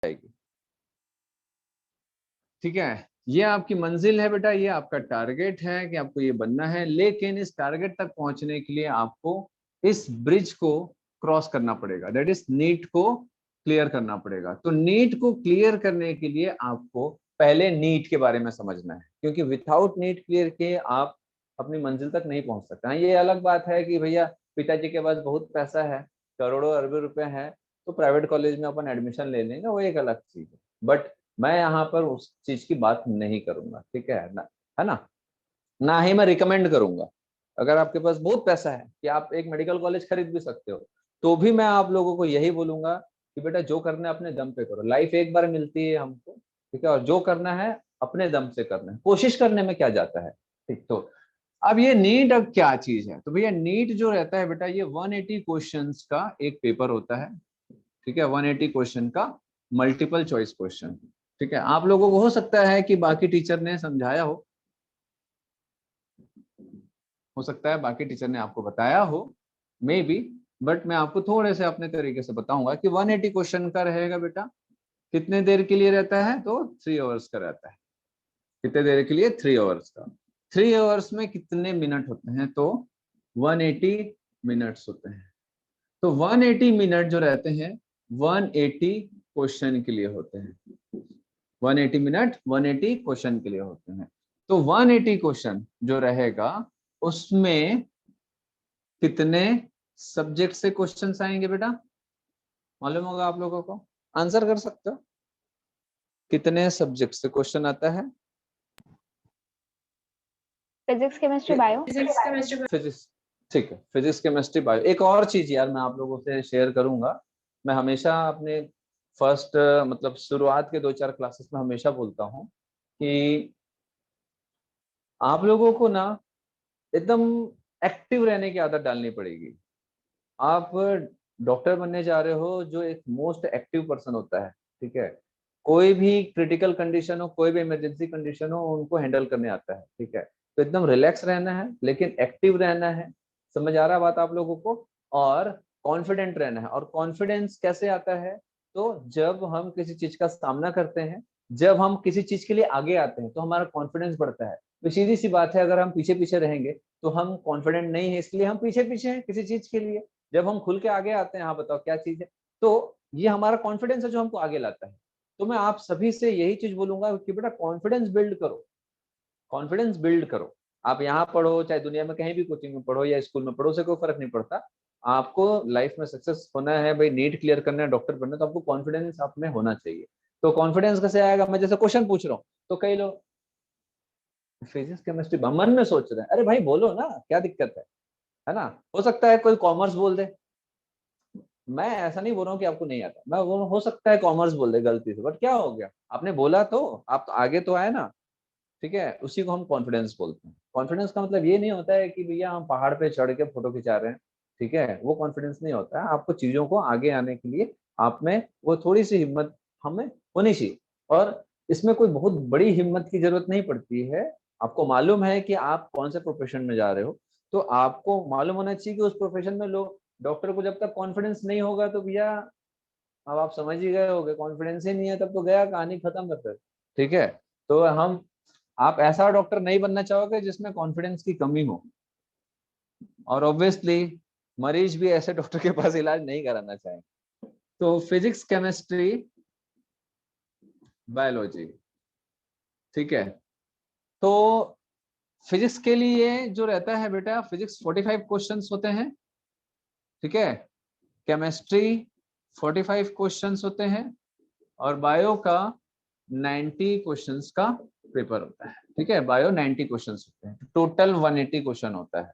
जाएगी। ठीक है, ये आपकी मंजिल है बेटा, ये आपका टारगेट है कि आपको ये बनना है, लेकिन इस टारगेट तक पहुंचने के लिए आपको इस ब्रिज को क्रॉस करना पड़ेगा, दैट इज नीट को क्लियर करना पड़ेगा। तो नीट को क्लियर करने के लिए आपको पहले नीट के बारे में समझना है, क्योंकि विदाउट नीट क्लियर के आप अपनी मंजिल तक नहीं पहुंच सकते। हाँ, ये अलग बात है कि भैया पिताजी के पास बहुत पैसा है, करोड़ों अरबों रुपए हैं, तो प्राइवेट कॉलेज में अपन एडमिशन ले लेंगे, वो एक अलग चीज है। बट मैं यहाँ पर उस चीज की बात नहीं करूंगा, ठीक है ना, है ना ही मैं रिकमेंड करूंगा। अगर आपके पास बहुत पैसा है कि आप एक मेडिकल कॉलेज खरीद भी सकते हो, तो भी मैं आप लोगों को यही बोलूंगा कि बेटा जो करना है अपने दम पे करो, लाइफ एक बार मिलती है हमको, ठीक है, और जो करना है अपने दम से करना है, कोशिश करने में क्या जाता है। ठीक, तो अब ये नीट अब क्या चीज है, तो भैया नीट जो रहता है बेटा, ये 180 क्वेश्चंस का एक पेपर होता है, ठीक है, 180 क्वेश्चन का मल्टीपल चॉइस क्वेश्चन। ठीक है, आप लोगों को हो सकता है कि बाकी टीचर ने समझाया हो सकता है बाकी टीचर ने आपको बताया हो, मे बी, बट मैं आपको थोड़े से अपने तरीके से बताऊंगा कि 180 क्वेश्चन का रहेगा बेटा। कितने देर के लिए रहता है, तो 3 आवर्स का रहता है। कितने देर के लिए, 3 आवर्स का। 3 आवर्स में कितने मिनट होते हैं, तो 180 मिनट्स होते हैं। तो 180 मिनट जो रहते हैं 180 क्वेश्चन के लिए होते हैं। 180 मिनट 180 क्वेश्चन के लिए होते हैं। तो 180 क्वेश्चन जो रहेगा उसमें कितने सब्जेक्ट से क्वेश्चंस आएंगे बेटा, मालूम होगा आप लोगों को, आंसर कर सकते हो, कितने सब्जेक्ट से क्वेश्चन आता है? Physics chemistry bio. फिजिक्स, ठीक है, फिजिक्स केमिस्ट्री बायो। एक और चीज यार मैं आप लोगों से शेयर करूंगा, मैं हमेशा अपने फर्स्ट मतलब शुरुआत के 2-4 क्लासेस में हमेशा बोलता हूँ कि आप लोगों को ना एकदम एक्टिव रहने की आदत डालनी पड़ेगी। आप डॉक्टर बनने जा रहे हो, जो एक मोस्ट एक्टिव पर्सन होता है, ठीक है, कोई भी क्रिटिकल कंडीशन हो, कोई भी इमरजेंसी कंडीशन हो, उनको हैंडल करने आता है, ठीक है। तो एकदम रिलैक्स रहना है, लेकिन एक्टिव रहना है, समझ आ रहा बात आप लोगों को, और कॉन्फिडेंट रहना है। और कॉन्फिडेंस कैसे आता है, तो जब हम किसी चीज का सामना करते हैं, जब हम किसी चीज के लिए आगे आते हैं, तो हमारा कॉन्फिडेंस बढ़ता है। तो सीधी सी बात है, अगर हम पीछे पीछे रहेंगे तो हम कॉन्फिडेंट नहीं है, इसलिए हम पीछे पीछे हैं किसी चीज के लिए। जब हम खुल के आगे आते हैं, हाँ बताओ क्या चीज है, तो ये हमारा कॉन्फिडेंस है जो हमको आगे लाता है। तो मैं आप सभी से यही चीज बोलूंगा कि बेटा कॉन्फिडेंस बिल्ड करो, कॉन्फिडेंस बिल्ड करो। आप यहाँ पढ़ो, चाहे दुनिया में कहीं भी कोचिंग में पढ़ो या स्कूल में पढ़ो, से कोई फर्क नहीं पड़ता। आपको लाइफ में सक्सेस होना है भाई, नीट क्लियर करना है, डॉक्टर बनना है, तो आपको कॉन्फिडेंस आप में होना चाहिए। तो कॉन्फिडेंस कैसे आएगा, मैं जैसे क्वेश्चन पूछ रहा हूँ तो कई लोग फिजिक्स केमिस्ट्री मन में सोच रहे हैं, अरे भाई बोलो ना क्या दिक्कत है ना। हो सकता है कोई कॉमर्स बोल दे, मैं ऐसा नहीं बोल रहा हूँ कि आपको नहीं आता, मैं वो हो सकता है कॉमर्स बोल दे गलती से, बट क्या हो गया, आपने बोला तो आप तो आगे तो आए ना, ठीक है। उसी को हम कॉन्फिडेंस बोलते हैं। कॉन्फिडेंस का मतलब ये नहीं होता है कि भैया हम पहाड़ पे चढ़ के फोटो खिंचा रहे हैं, ठीक है, वो कॉन्फिडेंस नहीं होता है। आपको चीजों को आगे आने के लिए आप में वो थोड़ी सी हिम्मत हमें होनी चाहिए, और इसमें कोई बहुत बड़ी हिम्मत की जरूरत नहीं पड़ती है। आपको मालूम है कि आप कौन से प्रोफेशन में जा रहे हो, तो आपको मालूम होना चाहिए कि उस प्रोफेशन में लोग, डॉक्टर को जब तक कॉन्फिडेंस नहीं होगा तो भैया अब आप समझ ही गए होगे, कॉन्फिडेंस ही नहीं है तब तो गया, कहानी खत्म है फिर, ठीक है। तो हम, आप ऐसा डॉक्टर नहीं बनना चाहोगे जिसमें कॉन्फिडेंस की कमी हो, और ऑब्वियसली मरीज भी ऐसे डॉक्टर के पास इलाज नहीं कराना चाहेंगे। तो फिजिक्स केमिस्ट्री बायोलॉजी, ठीक है। तो फिजिक्स के लिए जो रहता है बेटा, फिजिक्स 45 क्वेश्चंस होते हैं, ठीक है, केमिस्ट्री 45 क्वेश्चंस होते हैं, और बायो का 90 क्वेश्चंस का पेपर होता है, ठीक है। बायो 90 क्वेश्चंस होते हैं, टोटल 180 क्वेश्चन होता है,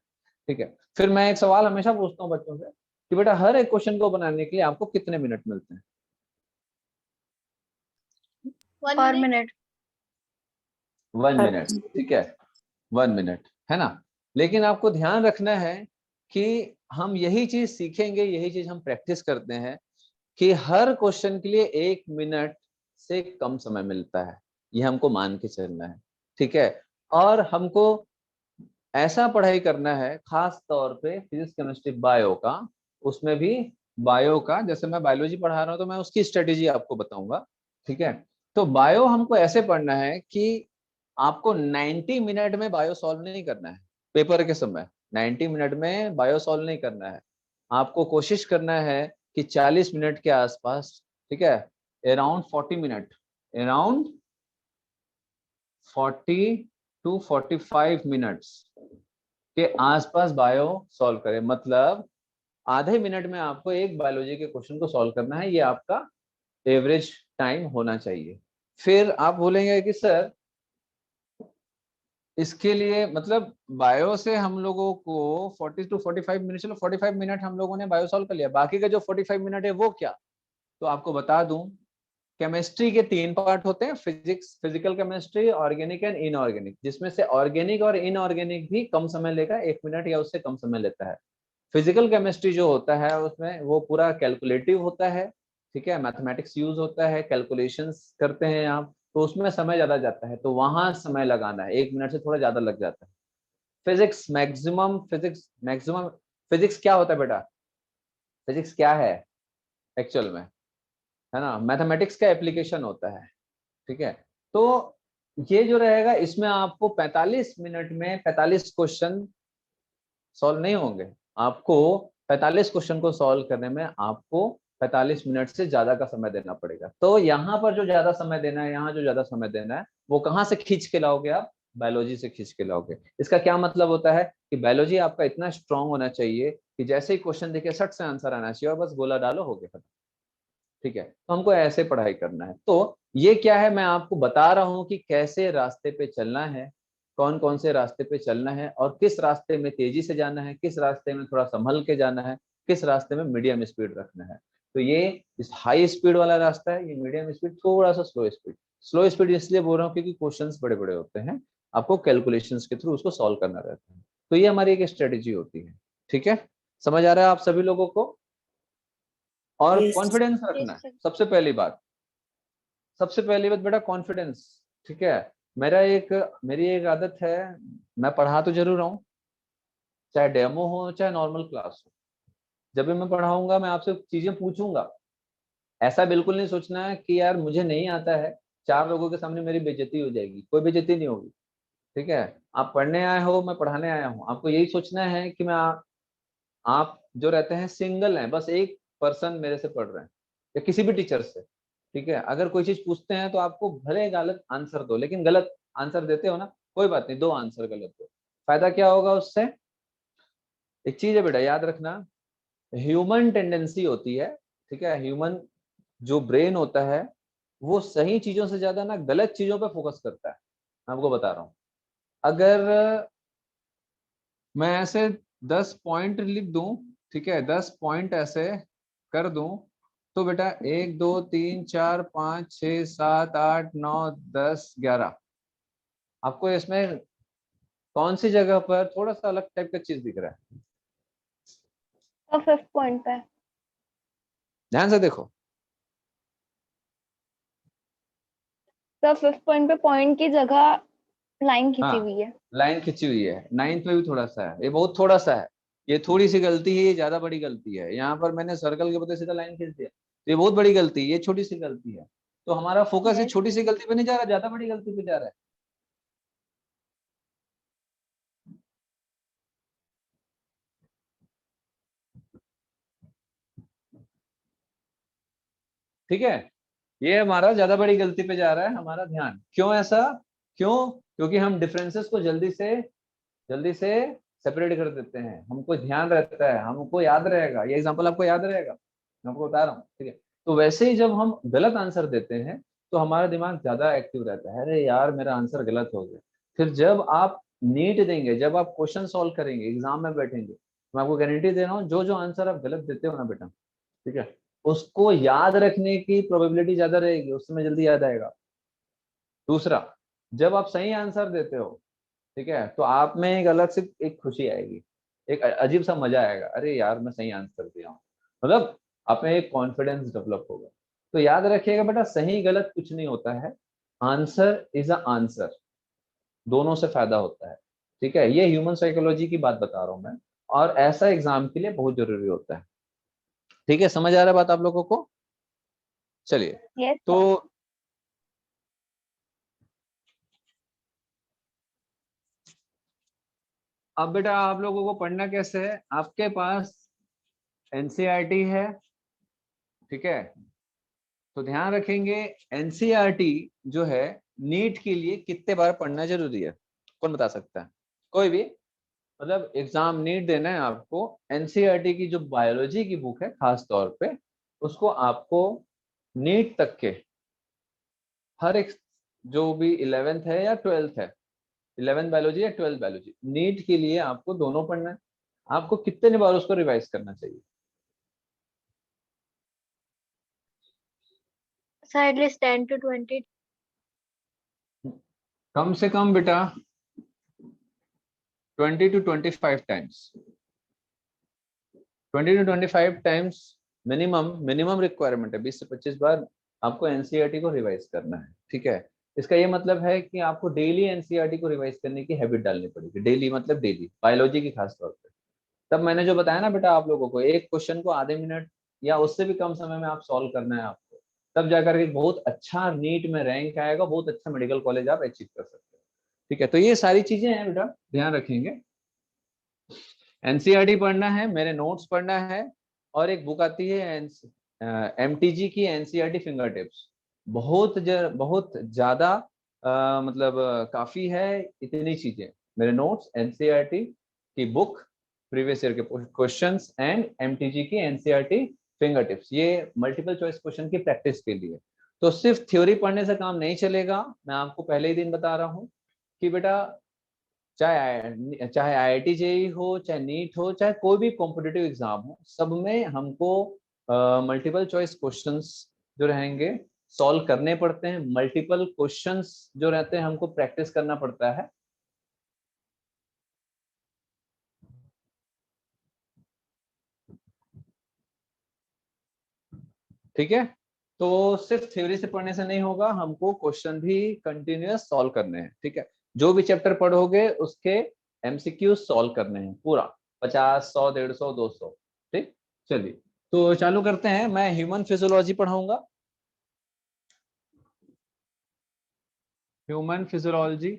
ठीक है। फिर मैं एक सवाल हमेशा पूछता हूँ बच्चों से कि बेटा हर एक क्वेश्चन को बनाने के लिए आपको कितने मिनट मिलते हैं? पर मिनट 1 मिनट, ठीक है, 1 मिनट, है ना। लेकिन आपको ध्यान रखना है कि हम यही चीज सीखेंगे, यही चीज हम प्रैक्टिस करते हैं कि हर क्वेश्चन के लिए 1 मिनट से कम समय मिलता है, ये हमको मान के चलना है, ठीक है। और हमको ऐसा पढ़ाई करना है, खास तौर पे फिजिक्स केमिस्ट्री बायो का, उसमें भी बायो का, जैसे मैं बायोलॉजी पढ़ा रहा हूँ तो मैं उसकी स्ट्रेटेजी आपको बताऊंगा ठीक है, तो बायो हमको ऐसे पढ़ना है कि आपको 90 मिनट में बायो सॉल्व नहीं करना है पेपर के समय। 90 मिनट में बायो सॉल्व नहीं करना है, आपको कोशिश करना है कि 40 मिनट के आसपास, ठीक है, around 40 minute, around 40 to 45 minutes के आसपास बायो सॉल्व करें। मतलब आधे मिनट में आपको एक बायोलॉजी के क्वेश्चन को सॉल्व करना है, ये आपका एवरेज टाइम होना चाहिए। फिर आप बोलेंगे कि सर इसके लिए मतलब बायो से हम लोगों को 40 टू 45 मिनट, चलो 45 मिनट हम लोगों ने बायो सॉल्व कर लिया, बाकी का जो 45 मिनट है वो क्या? तो आपको बता दूं, केमिस्ट्री के 3 पार्ट होते हैं, physics, physical chemistry, organic and inorganic, जिसमें से ऑर्गेनिक और इनऑर्गेनिक भी कम समय लेगा, 1 मिनट या उससे कम समय लेता है। फिजिकल केमिस्ट्री जो होता है उसमें वो पूरा कैलकुलेटिव होता है, ठीक है, मैथमेटिक्स यूज होता है, कैलकुलेशंस करते हैं आप, तो उसमें समय ज्यादा जाता है, तो वहां समय लगाना है, 1 मिनट से थोड़ा ज्यादा लग जाता है। फिजिक्स मैक्सिमम फिजिक्स क्या होता है बेटा? फिजिक्स क्या है एक्चुअल में, है ना, मैथमेटिक्स का एप्लीकेशन होता है, ठीक है। तो ये जो रहेगा इसमें आपको 45 मिनट में 45 क्वेश्चन सॉल्व नहीं होंगे, आपको 45 क्वेश्चन को सॉल्व करने में आपको 45 मिनट से ज्यादा का समय देना पड़ेगा। तो यहाँ पर जो ज्यादा समय देना है, यहाँ जो ज्यादा समय देना है, वो कहाँ से खींच के लाओगे आप? बायोलॉजी से खींच के लाओगे। इसका क्या मतलब होता है कि बायोलॉजी आपका इतना स्ट्रांग होना चाहिए कि जैसे ही क्वेश्चन देखे सट से आंसर आना चाहिए और बस गोला डालो, हो गया खत्म, ठीक है। तो हमको ऐसे पढ़ाई करना है। तो ये क्या है, मैं आपको बता रहा हूँ कि कैसे रास्ते पे चलना है, कौन कौन से रास्ते पे चलना है, और किस रास्ते में तेजी से जाना है, किस रास्ते में थोड़ा संभल के जाना है, किस रास्ते में मीडियम स्पीड रखना है। तो ये इस हाई स्पीड वाला रास्ता है, ये मीडियम स्पीड, थोड़ा सा स्लो स्पीड। स्लो स्पीड इसलिए बोल रहा हूँ क्योंकि क्वेश्चंस बड़े बड़े होते हैं, आपको कैलकुलेशंस के थ्रू उसको सॉल्व करना रहता है। तो ये हमारी एक स्ट्रेटेजी होती है, ठीक है। समझ आ रहा है आप सभी लोगों को? और यस। कॉन्फिडेंस रखना है, सबसे पहली बात, सबसे पहली बात बेटा कॉन्फिडेंस, ठीक है। मेरी एक आदत है, मैं पढ़ा तो जरूर हूँ, चाहे डेमो हो चाहे नॉर्मल क्लास हो, जब भी मैं पढ़ाऊंगा मैं आपसे चीजें पूछूंगा। ऐसा बिल्कुल नहीं सोचना है कि यार मुझे नहीं आता है, 4 लोगों के सामने मेरी बेइज्जती हो जाएगी, कोई बेइज्जती नहीं होगी, ठीक है। आप पढ़ने आए हो, मैं पढ़ाने आया हूँ, आपको यही सोचना है कि आप जो रहते हैं सिंगल हैं, बस एक पर्सन मेरे से पढ़ रहे हैं या किसी भी टीचर से, ठीक है। अगर कोई चीज पूछते हैं तो आपको भले गलत आंसर दो, लेकिन गलत आंसर देते हो ना, कोई बात नहीं, 2 आंसर गलत दो, फायदा क्या होगा उससे? एक चीज है बेटा याद रखना, ह्यूमन टेंडेंसी होती है, ठीक है, ह्यूमन जो ब्रेन होता है वो सही चीजों से ज्यादा ना गलत चीजों पे फोकस करता है। मैं आपको बता रहा हूँ, अगर मैं ऐसे 10 पॉइंट लिख दूं, ठीक है, 10 पॉइंट ऐसे कर दूं, तो बेटा 1 2 3 4 5 6 7 8 9 10 11, आपको इसमें कौन सी जगह पर थोड़ा सा अलग टाइप का चीज दिख रहा है? तो 5th पॉइंट पे, ध्यान से देखो। तो 5th पॉइंट पे पॉइंट की जगह लाइन खींची हाँ, हुई है। लाइन खिंची हुई है, 9th में भी थोड़ा सा है, ये बहुत थोड़ा सा है, ये थोड़ी सी गलती है, ये ज्यादा बड़ी गलती है। यहाँ पर मैंने सर्कल के बदले सीधा लाइन खींच दिया, तो ये बहुत बड़ी गलती है, ये छोटी सी गलती है। तो हमारा फोकस ये यस, छोटी सी गलती पे नहीं जा रहा, ज्यादा बड़ी गलती पे जा रहा है। ठीक है, ये हमारा ज्यादा बड़ी गलती पे जा रहा है हमारा ध्यान। क्यों ऐसा? क्यों? क्योंकि हम डिफरेंसेस को जल्दी से सेपरेट कर देते हैं, हमको ध्यान रहता है, हमको याद रहेगा, ये एग्जांपल आपको याद रहेगा, मैं आपको बता रहा हूँ, ठीक है। तो वैसे ही जब हम गलत आंसर देते हैं तो हमारा दिमाग ज्यादा एक्टिव रहता है, अरे यार मेरा आंसर गलत हो गया। फिर जब आप नीट देंगे, जब आप क्वेश्चन सॉल्व करेंगे, एग्जाम में बैठेंगे, मैं आपको गारंटी दे रहा हूँ, जो जो आंसर आप गलत देते हो ना बेटा, ठीक है, उसको याद रखने की प्रोबेबिलिटी ज्यादा रहेगी, उस समय जल्दी याद आएगा। दूसरा, जब आप सही आंसर देते हो, ठीक है, तो आप में एक अलग से एक खुशी आएगी, एक अजीब सा मजा आएगा, अरे यार मैं सही आंसर दिया हूँ, मतलब आप में एक कॉन्फिडेंस डेवलप होगा। तो याद रखिएगा बेटा, सही गलत कुछ नहीं होता है, आंसर इज अ आंसर, दोनों से फायदा होता है, ठीक है। ये ह्यूमन साइकोलॉजी की बात बता रहा हूँ मैं, और ऐसा एग्जाम के लिए बहुत जरूरी होता है, ठीक है। समझ आ रहा है बात आप लोगों को? चलिए, यस तो सर। अब बेटा आप लोगों को पढ़ना कैसे है, आपके पास एनसीईआरटी है, ठीक है, तो ध्यान रखेंगे एनसीईआरटी जो है नीट के लिए कितने बार पढ़ना जरूरी है, कौन बता सकता है? कोई भी, मतलब एग्जाम नीट देना है आपको, एनसीईआरटी की जो बायोलॉजी की बुक है खास तौर पे, उसको आपको नीट तक के हर एक, जो भी 11th है या 12th है, 11th बायोलॉजी या 12th बायोलॉजी, नीट के लिए आपको दोनों पढ़ना है। आपको कितने बार उसको रिवाइज करना चाहिए? Sir at least 10 to 20। कम से कम बेटा 20 to 25 times, 20 to 25 times minimum requirement है, 20 से 25 बार आपको एनसीईआरटी को रिवाइज करना है, ठीक है। इसका ये मतलब है कि आपको डेली एनसीईआरटी को रिवाइज करने की हैबिट डालनी पड़ेगी, डेली मतलब डेली, बायोलॉजी की खास तौर पे। तब मैंने जो बताया ना बेटा आप लोगों को, एक क्वेश्चन को आधे मिनट या उससे भी कम समय में आप सॉल्व करना है आपको, तब जाकर के बहुत अच्छा नीट में रैंक आएगा, बहुत अच्छा मेडिकल कॉलेज आप अचीव कर सकते हो, ठीक है। तो ये सारी चीजें हैं बेटा, ध्यान रखेंगे। एनसीईआरटी पढ़ना है, मेरे नोट्स पढ़ना है, और एक बुक आती है एमटीजी की एनसीईआरटी फिंगर टिप्स, बहुत ज्यादा मतलब काफी है, इतनी चीजें, मेरे नोट्स, एनसीईआरटी की बुक, प्रीवियस ईयर के क्वेश्चंस एंड एमटीजी की एनसीईआरटी फिंगर टिप्स, ये मल्टीपल चॉइस क्वेश्चन की प्रैक्टिस के लिए। तो सिर्फ थ्योरी पढ़ने से काम नहीं चलेगा, मैं आपको पहले ही दिन बता रहा हूँ कि बेटा चाहे आईआईटी जेईई हो, चाहे नीट हो, चाहे कोई भी कॉम्पिटिटिव एग्जाम हो, सब में हमको मल्टीपल चॉइस क्वेश्चंस जो रहेंगे सॉल्व करने पड़ते हैं, मल्टीपल क्वेश्चंस जो रहते हैं हमको प्रैक्टिस करना पड़ता है। ठीक है, तो सिर्फ थ्योरी से पढ़ने से नहीं होगा, हमको क्वेश्चन भी कंटिन्यूअस सॉल्व करने हैं, ठीक है। जो भी चैप्टर पढ़ोगे उसके एमसीक्यू सॉल्व करने हैं पूरा, 50, 100, 150, 200, ठीक। चलिए तो चालू करते हैं, मैं ह्यूमन फिजियोलॉजी पढ़ाऊंगा, ह्यूमन फिजियोलॉजी।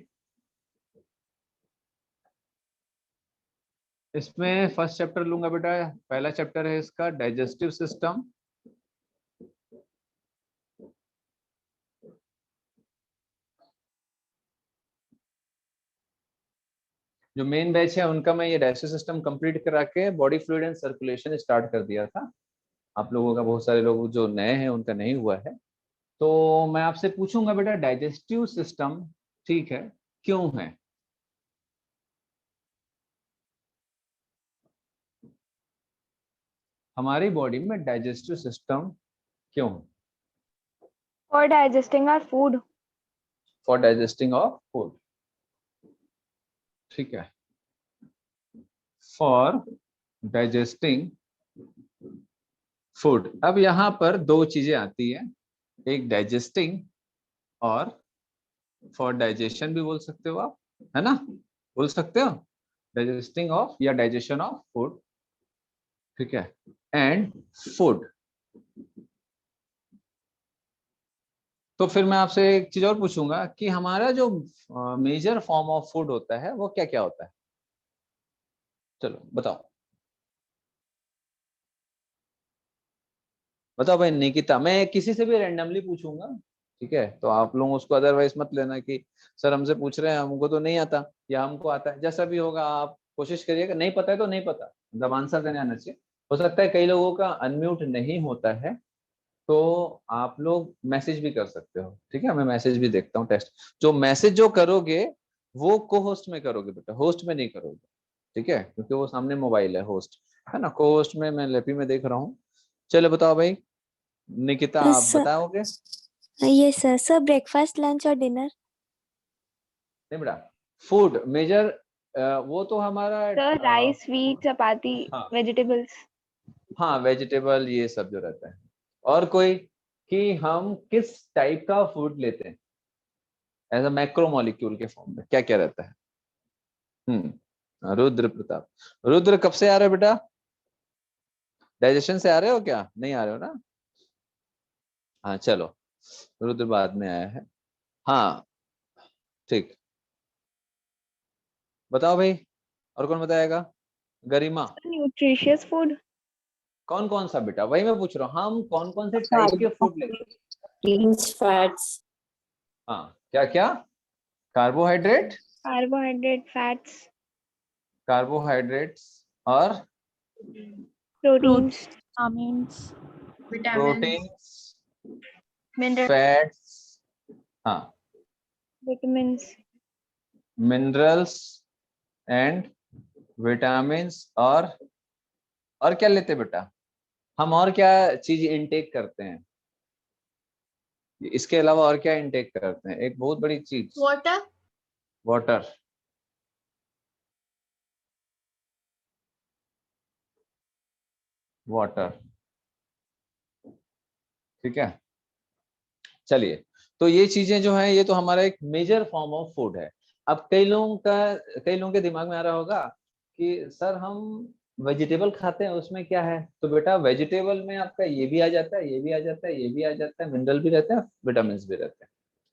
इसमें फर्स्ट चैप्टर लूंगा बेटा, पहला चैप्टर है इसका डाइजेस्टिव सिस्टम। जो मेन बैच है उनका मैं ये डाइजेस्टिव सिस्टम कंप्लीट करा के body fluid and circulation start कर दिया था। आप लोगों का, बहुत सारे लोग जो नए हैं उनका नहीं हुआ है, तो मैं आपसे पूछूंगा बेटा डाइजेस्टिव सिस्टम, ठीक है, क्यों है? हमारी बॉडी में डाइजेस्टिव सिस्टम क्यों? For digesting our food. For digesting of food, ठीक है, फॉर डाइजेस्टिंग फूड। अब यहाँ पर दो चीजें आती है, एक डाइजेस्टिंग और फॉर डाइजेशन भी बोल सकते हो आप, है ना, बोल सकते हो, डाइजेस्टिंग ऑफ या डाइजेशन ऑफ फूड, ठीक है, एंड फूड। तो फिर मैं आपसे एक चीज और पूछूंगा कि हमारा जो मेजर फॉर्म ऑफ फूड होता है वो क्या क्या होता है, चलो बताओ, बताओ भाई निकिता, मैं किसी से भी रैंडमली पूछूंगा, ठीक है, तो आप लोग उसको अदरवाइज मत लेना कि सर हमसे पूछ रहे हैं, हमको तो नहीं आता या हमको आता है, जैसा भी होगा आप कोशिश करिएगा, नहीं पता है तो नहीं पता, मतलब आंसर देने आना चाहिए। हो सकता है कई लोगों का अनम्यूट नहीं होता है, तो आप लोग मैसेज भी कर सकते हो, ठीक है, मैं मैसेज भी देखता हूँ, टेस्ट, जो मैसेज जो करोगे वो को होस्ट में करोगे बेटा, होस्ट में नहीं करोगे, ठीक है, क्योंकि वो सामने मोबाइल है, होस्ट है ना, को होस्ट में मैं लेपी में देख रहा हूँ। चलो बताओ भाई निकिता, आप सर, बताओगे? ये सर ब्रेकफास्ट लंच और डिनर। नहीं बेटा, फूड मेजर, वो तो हमारा सर राइस, व्हीट, चपाती, हाँ, वेजिटेबल्स। हाँ वेजिटेबल ये सब जो रहता है, और कोई, कि हम किस टाइप का फूड लेते हैं एज अ मैक्रोमोलिक्यूल के फॉर्म में, क्या क्या रहता है? रुद्र प्रताप, रुद्र कब से आ रहे हो बेटा, डाइजेशन से आ रहे हो क्या, नहीं आ रहे हो ना? हाँ चलो, रुद्र बाद में आया है, हाँ ठीक, बताओ भाई, और कौन बताएगा? गरिमा। Nutritious food. कौन कौन सा बेटा? वही मैं पूछ रहा हूँ, हम कौन कौन से टाइप के फूड लेते हैं? Proteins, fats. हाँ, क्या क्या? कार्बोहाइड्रेट, कार्बोहाइड्रेट, फैट्स, कार्बोहाइड्रेट्स और proteins, vitamins, proteins, mineral, fats, हाँ, विटामिन्स, मिनरल्स एंड विटामिन्स। और क्या लेते हैं बेटा? हम और क्या चीज इनटेक करते हैं? इसके अलावा और क्या इनटेक करते हैं? एक बहुत बड़ी चीज, वाटर, वाटर। वाटर, ठीक है। चलिए, तो ये चीजें जो है ये तो हमारा एक मेजर फॉर्म ऑफ फूड है। अब कई लोगों के दिमाग में आ रहा होगा कि सर हम वेजिटेबल खाते हैं, उसमें क्या है? तो बेटा वेजिटेबल में आपका ये भी आ जाता है, ये भी आ जाता है, ये भी आ जाता है, मिनरल भी रहते हैं, विटामिन भी रहते हैं,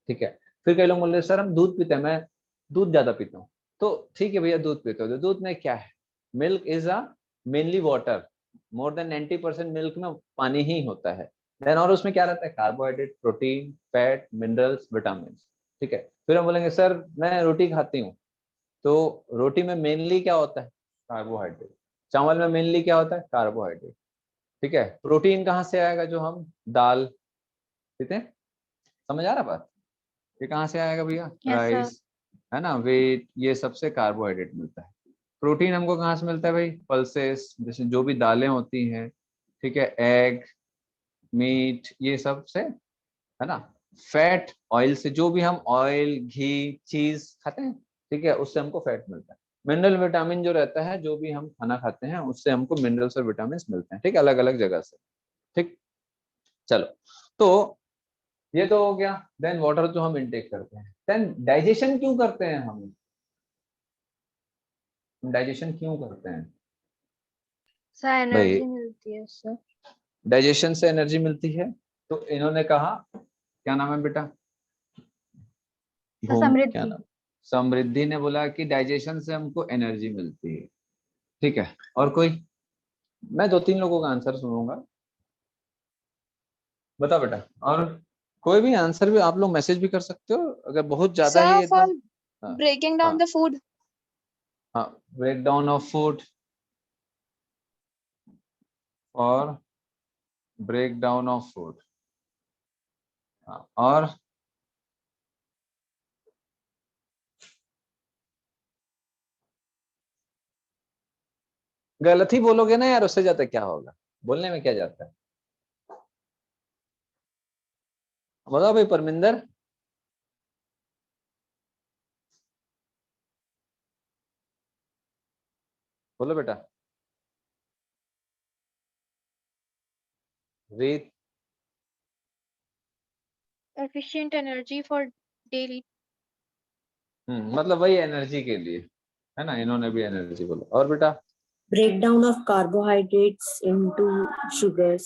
ठीक है। फिर कई लोग बोल रहे हैं सर हम दूध पीते हैं, मैं दूध ज्यादा पीता हूँ। तो ठीक है भैया, दूध पीते हो तो दूध में क्या है? Milk is a mainly water. More than 90% milk में पानी ही होता है। देन और उसमें क्या रहता है? Carbohydrate, protein, fat, minerals, vitamin, ठीक है। फिर हम बोलेंगे सर मैं रोटी खाती हूँ, तो रोटी में मेनली क्या होता है? कार्बोहाइड्रेट। चावल में मेनली क्या होता है? कार्बोहाइड्रेट, ठीक है। प्रोटीन कहाँ से आएगा? जो हम दाल, ठीक है, समझ आ रहा बात? ये कहाँ से आएगा भैया? राइस, है ना, वेट, ये सबसे कार्बोहाइड्रेट मिलता है। प्रोटीन हमको कहाँ से मिलता है भाई? पल्सेस, जैसे जो भी दालें होती हैं, ठीक है, एग, मीट, ये सब से, है ना। फैट, ऑयल से, जो भी हम ऑयल, घी, चीज खाते हैं, ठीक है, उससे हमको फैट मिलता है। मिनरल, विटामिन जो रहता है, जो भी हम खाना खाते हैं उससे हमको मिनरल्स और विटामिन मिलते हैं, ठीक है, अलग अलग जगह से, ठीक। चलो, तो ये तो हो गया। देन वाटर जो हम इनटेक करते हैं। देन डाइजेशन क्यों करते हैं हम? डाइजेशन क्यों करते हैं सर भाई? एनर्जी मिलती है सर। डाइजेशन से एनर्जी मिलती है। तो इन्होंने कहा, क्या नाम है बेटा? क्या समृद्धि। नाम? समृद्धि ने बोला कि डाइजेशन से हमको एनर्जी मिलती है, ठीक है। और कोई? मैं 2-3 लोगों का आंसर सुनूंगा, बता बेटा। और कोई भी आंसर भी आप लोग मैसेज भी कर सकते हो, अगर बहुत ज्यादा ही सर एकदम। फॉर हाँ, ब्रेकिंग हाँ, डाउन द फूड। हाँ, ब्रेक डाउन ऑफ फूड, और ब्रेक डाउन ऑफ फूड, और गलत ही बोलोगे ना यार, उससे ज्यादा क्या होगा? बोलने में क्या जाता है? बताओ भाई परमिंदर। बोलो बेटा। रीत। Efficient energy for daily. मतलब वही एनर्जी के लिए, है ना, इन्होंने भी एनर्जी बोला। और बेटा? breakdown of carbohydrates into sugars,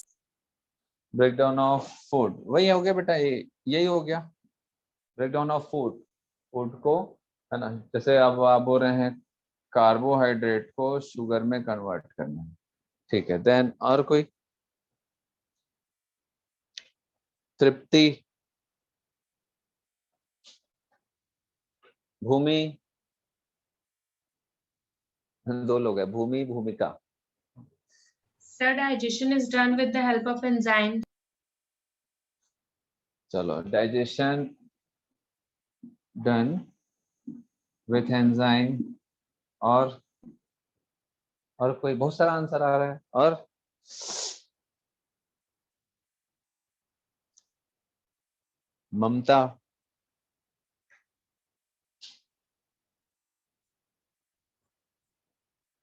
break down of food, वही हो गया बेटा, यही हो गया break down of food. Food को, है ना, जैसे अब आप बोल रहे हैं कार्बोहाइड्रेट को शुगर में कन्वर्ट करना है, ठीक है। देन और कोई? तृप्ति, भूमि, 2 लोग है, भूमि, भूमिका। Sir, digestion is done with the help of enzymes. चलो, डाइजेशन डन विथ एंजाइम। और कोई? बहुत सारा आंसर आ रहा है। और ममता,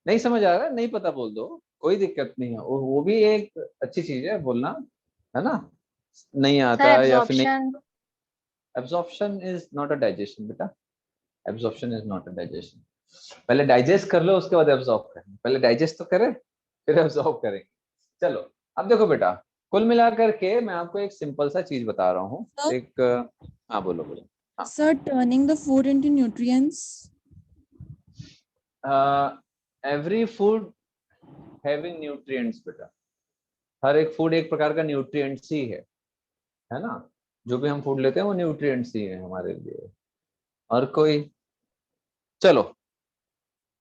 नहीं समझ आ रहा है, नहीं पता बोल दो, कोई दिक्कत नहीं है, वो भी एक अच्छी चीज है बोलना, है ना। नहीं सर आता या फिर नहीं। Absorption. Absorption is not a digestion बेटा, absorption is not a digestion. पहले डाइजेस्ट कर लो, उसके बाद एब्जॉर्ब करें, पहले डाइजेस्ट तो करें फिर एब्जॉर्ब करेंगे। चलो, अब देखो बेटा, कुल मिलाकर के मैं आपको एक सिंपल सा चीज बता रहा हूँ। Sir? एक, हाँ बोलो बोलो। हाँ, Sir, turning the food into nutrients. Every food having nutrients बेटा, हर एक फूड एक प्रकार का न्यूट्रिएंट्स ही है ना, जो भी हम फूड लेते हैं वो न्यूट्रिएंट्स ही है हमारे लिए। और कोई, चलो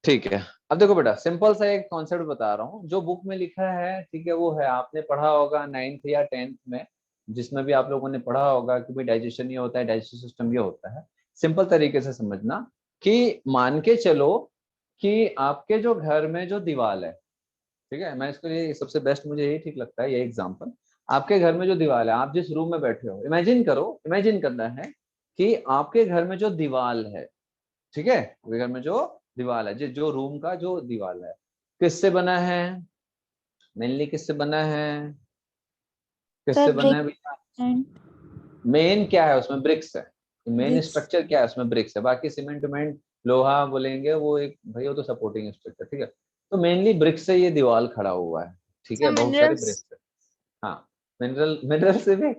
ठीक है। अब देखो बेटा, सिंपल सा एक कॉन्सेप्ट बता रहा हूँ, जो बुक में लिखा है ठीक है, वो है आपने पढ़ा होगा 9th या 10th में, जिसमें भी आप लोगों ने पढ़ा होगा कि भाई डाइजेशन ये होता है, डाइजेस्टिव सिस्टम ये होता है। सिंपल तरीके से समझना कि मान के चलो कि आपके जो घर में जो दीवार है, ठीक है, मैं इसको ये सबसे बेस्ट मुझे यही ठीक लगता है ये एग्जांपल। आपके घर में जो दीवार है, आप जिस रूम में बैठे हो, इमेजिन करो, इमेजिन करना है कि आपके घर में जो दीवार है, ठीक है, आपके घर में जो दीवार है, जो रूम का जो दीवार है, किससे बना है, मेनली किससे बना है, किससे बना है भैया? मेन क्या है उसमें? ब्रिक्स है। Main Bricks. स्ट्रक्चर क्या है उसमें? ब्रिक्स है। बाकी सीमेंट वेमेंट लोहा बोलेंगे वो एक भाई, वो तो सपोर्टिंग स्ट्रक्चर, ठीक है। तो मेनली ब्रिक्स से ये दीवार खड़ा हुआ है, ठीक है, Some बहुत सारे minerals. ब्रिक्स है। हाँ, मिनरल से भी।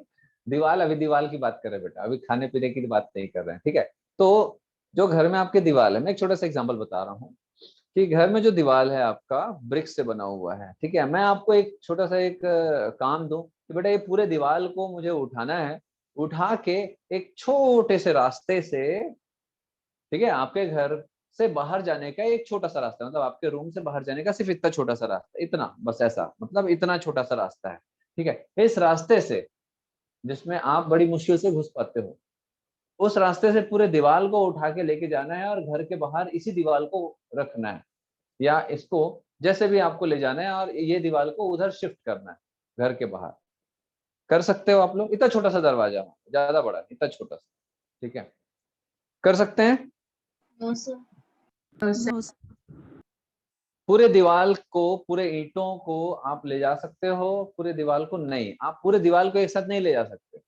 दीवार, अभी दीवार की बात कर रहे हैं बेटा, अभी खाने पीने की बात नहीं कर रहे हैं, ठीक है। तो जो घर में आपके दीवार है, मैं एक छोटा सा एग्जांपल बता रहा हूँ कि घर में जो दीवार है आपका ब्रिक्स से बना हुआ है, ठीक है। मैं आपको एक छोटा सा एक काम दूं कि बेटा ये पूरे दीवार को मुझे उठाना है, उठा के एक छोटे से रास्ते से, ठीक है, आपके घर से बाहर जाने का एक छोटा सा रास्ता, मतलब आपके रूम से बाहर जाने का सिर्फ इतना छोटा सा रास्ता, इतना बस, ऐसा मतलब इतना छोटा सा रास्ता है, ठीक है। इस रास्ते से, जिसमें आप बड़ी मुश्किल से घुस पाते हो, उस रास्ते से पूरे दीवार को उठा के लेके जाना है और घर के बाहर इसी दीवार को रखना है, या इसको जैसे भी आपको ले जाना है और ये दीवार को उधर शिफ्ट करना है घर के बाहर। कर सकते हो आप लोग? इतना छोटा सा दरवाजा, ज्यादा बड़ा नहीं, इतना छोटा सा, ठीक है, कर सकते हैं? No, sir. No, पूरे दीवार को, पूरे ईंटों को आप ले जा सकते हो, पूरे दीवार को नहीं, आप पूरे दीवार को एक साथ नहीं ले जा सकते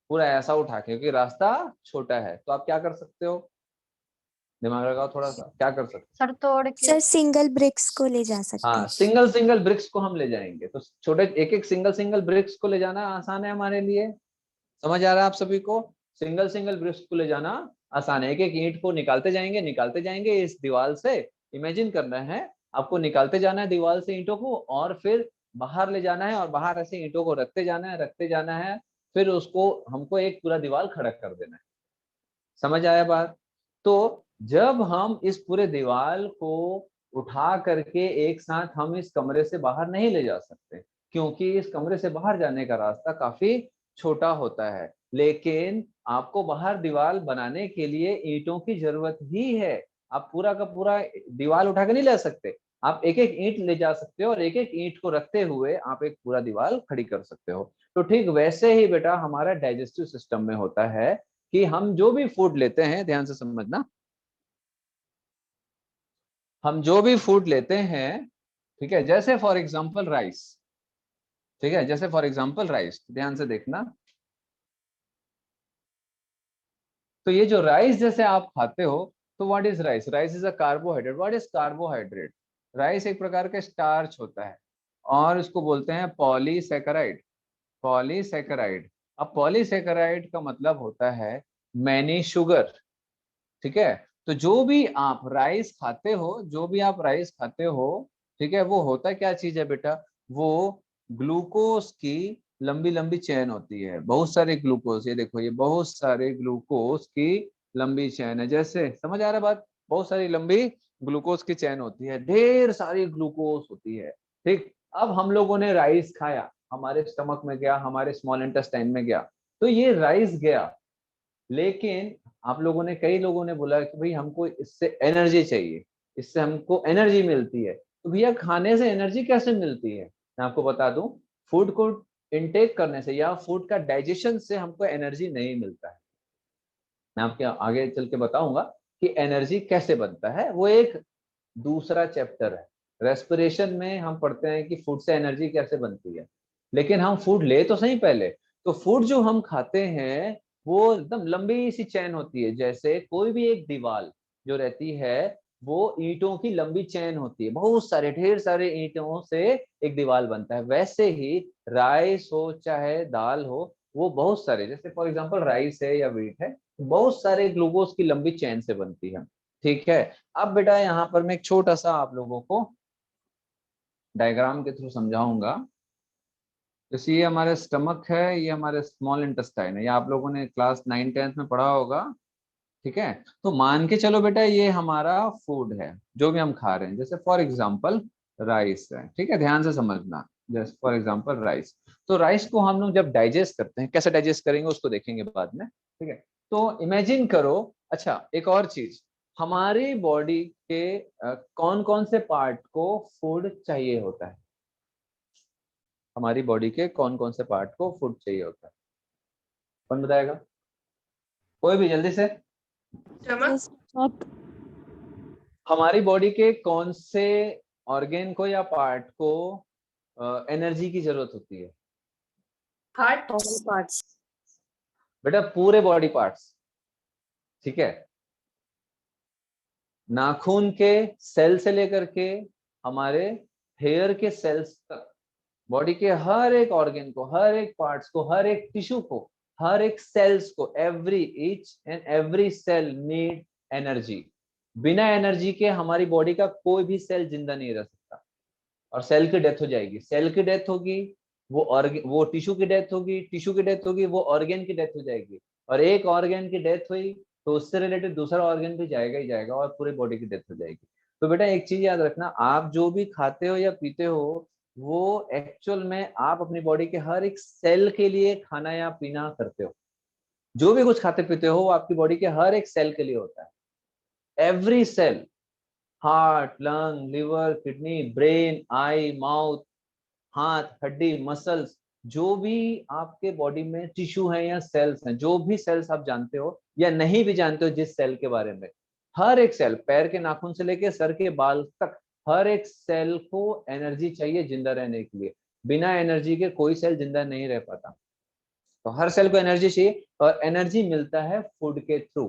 पूरा ऐसा उठा के, क्योंकि रास्ता छोटा है। तो आप क्या कर सकते हो? दिमाग लगाओ थोड़ा सा, क्या कर सकते सर तोड़ के। सर सिंगल ब्रिक्स को ले जा हो? सकते हाँ, हैं। सिंगल सिंगल ब्रिक्स को हम ले जाएंगे, तो छोटे एक एक सिंगल सिंगल ब्रिक्स को ले जाना आसान है हमारे लिए। समझ आ रहा है आप सभी को? सिंगल सिंगल ब्रिक्स को ले जाना आसान है, एक एक ईंट को निकालते जाएंगे इस दीवार से। इमेजिन करना है आपको, निकालते जाना है दीवार से ईंटों को, और फिर बाहर ले जाना है, और बाहर ऐसे ईंटों को रखते जाना है, फिर उसको हमको एक पूरा दीवार खड़ा कर देना है। समझ आया बात? तो जब हम इस पूरे दीवार को उठा करके एक साथ हम इस कमरे से बाहर नहीं ले जा सकते, क्योंकि इस कमरे से बाहर जाने का रास्ता काफी छोटा होता है। लेकिन आपको बाहर दीवार बनाने के लिए ईंटों की जरूरत ही है। आप पूरा का पूरा दीवार उठा के नहीं ले सकते, आप एक एक ईंट ले जा सकते हो, और एक एक ईंट को रखते हुए आप एक पूरा दीवार खड़ी कर सकते हो। तो ठीक वैसे ही बेटा हमारा डाइजेस्टिव सिस्टम में होता है कि हम जो भी फूड लेते हैं, ध्यान से समझना, हम जो भी फूड लेते हैं, ठीक है, जैसे फॉर एग्जांपल राइस, ठीक है, जैसे फॉर एग्जांपल राइस, ध्यान से देखना। तो ये जो राइस जैसे आप खाते हो, तो what is rice? Rice is a carbohydrate. What is carbohydrate? Rice एक प्रकार का स्टार्च होता है, और इसको बोलते हैं पॉलीसैकेराइड। पॉलीसैकेराइड। अब पॉलीसैकेराइड का मतलब होता है मैनी शुगर, ठीक है। तो जो भी आप राइस खाते हो, जो भी आप राइस खाते हो, ठीक है, वो होता क्या चीज है बेटा? वो ग्लूकोज की लंबी लंबी चेन होती है, बहुत सारे ग्लूकोज, ये देखो ये बहुत सारे ग्लूकोज की लंबी चेन है। जैसे समझ आ रहा है बात? बहुत सारी लंबी ग्लूकोज की चेन होती है, ढेर सारी ग्लूकोज होती है, ठीक। अब हम लोगों ने राइस खाया, हमारे स्टमक में गया, हमारे स्मॉल इंटेस्टाइन में गया, तो ये राइस गया। लेकिन आप लोगों ने, कई लोगों ने बोला कि भाई हमको इससे एनर्जी चाहिए, इससे हमको एनर्जी मिलती है। तो भैया खाने से एनर्जी कैसे मिलती है? मैं आपको बता दूं, फूड को इनटेक करने से या फूड का डाइजेशन से हमको एनर्जी नहीं मिलता है। मैं आपके आगे चल के बताऊंगा कि एनर्जी कैसे बनता है, वो एक दूसरा चैप्टर है। रेस्पिरेशन में हम पढ़ते हैं कि फूड से एनर्जी कैसे बनती है, लेकिन हम फूड ले तो सही पहले। तो फूड जो हम खाते हैं वो एकदम लंबी सी चैन होती है, जैसे कोई भी एक दीवार जो रहती है वो ईंटों की लंबी चैन होती है, बहुत सारे ढेर सारे ईंटों से एक दीवार बनता है। वैसे ही राइस हो चाहे दाल हो, वो बहुत सारे, जैसे फॉर एग्जांपल राइस है या व्हीट है, बहुत सारे ग्लूकोज की लंबी चैन से बनती है, ठीक है। अब बेटा यहाँ पर मैं एक छोटा सा आप लोगों को डायग्राम के थ्रू समझाऊंगा। जैसे ये हमारे स्टमक है, ये हमारे स्मॉल इंटेस्टाइन है, ये आप लोगों ने क्लास 9-10 में पढ़ा होगा। ठीक है, तो मान के चलो बेटा ये हमारा फूड है जो भी हम खा रहे हैं। जैसे फॉर एग्जांपल राइस है, ठीक है, ध्यान से समझना। जैसे फॉर एग्जांपल राइस, तो राइस को हम लोग जब डाइजेस्ट करते हैं, कैसे डाइजेस्ट करेंगे उसको देखेंगे बाद में। ठीक है, तो इमेजिन करो। अच्छा, एक और चीज, हमारी बॉडी के कौन कौन से पार्ट को फूड चाहिए होता है? हमारी बॉडी के कौन कौन से पार्ट को फूड चाहिए होता है? कौन बताएगा? कोई भी जल्दी से। Stomach. हमारी बॉडी के कौन से ऑर्गेन को या पार्ट को एनर्जी की जरूरत होती है? Heart. All parts. बेटा पूरे बॉडी पार्ट्स। ठीक है, नाखून के सेल से लेकर के हमारे हेयर के सेल्स तक, बॉडी के हर एक ऑर्गेन को, हर एक पार्ट्स को, हर एक टिश्यू को, हर एक सेल्स को, every each and every cell need energy. बिना एनर्जी के हमारी बॉडी का कोई भी सेल जिंदा नहीं रह सकता, और सेल की डेथ हो जाएगी। सेल की डेथ होगी, वो टिश्यू की डेथ होगी, टिश्यू की डेथ होगी, वो ऑर्गेन की डेथ हो जाएगी, और एक ऑर्गेन की डेथ हुई तो उससे रिलेटेड दूसरा ऑर्गेन भी जाएगा ही जाएगा, और पूरी बॉडी की डेथ हो जाएगी। तो बेटा एक चीज याद रखना, आप जो भी खाते हो या पीते हो वो एक्चुअल में आप अपनी बॉडी के हर एक सेल के लिए खाना या पीना करते हो। जो भी कुछ खाते पीते हो वो आपकी बॉडी के हर एक सेल के लिए होता है। Every cell, heart, lung, liver, kidney, brain, eye, mouth, हाथ, हड्डी, मसल्स, जो भी आपके बॉडी में टिश्यू है या सेल्स हैं, जो भी सेल्स आप जानते हो या नहीं भी जानते हो जिस सेल के बारे में, हर एक सेल, पैर के नाखून से लेके सर के बाल तक, हर एक सेल को एनर्जी चाहिए जिंदा रहने के लिए। बिना एनर्जी के कोई सेल जिंदा नहीं रह पाता। तो हर सेल को एनर्जी चाहिए, और एनर्जी मिलता है फूड के थ्रू,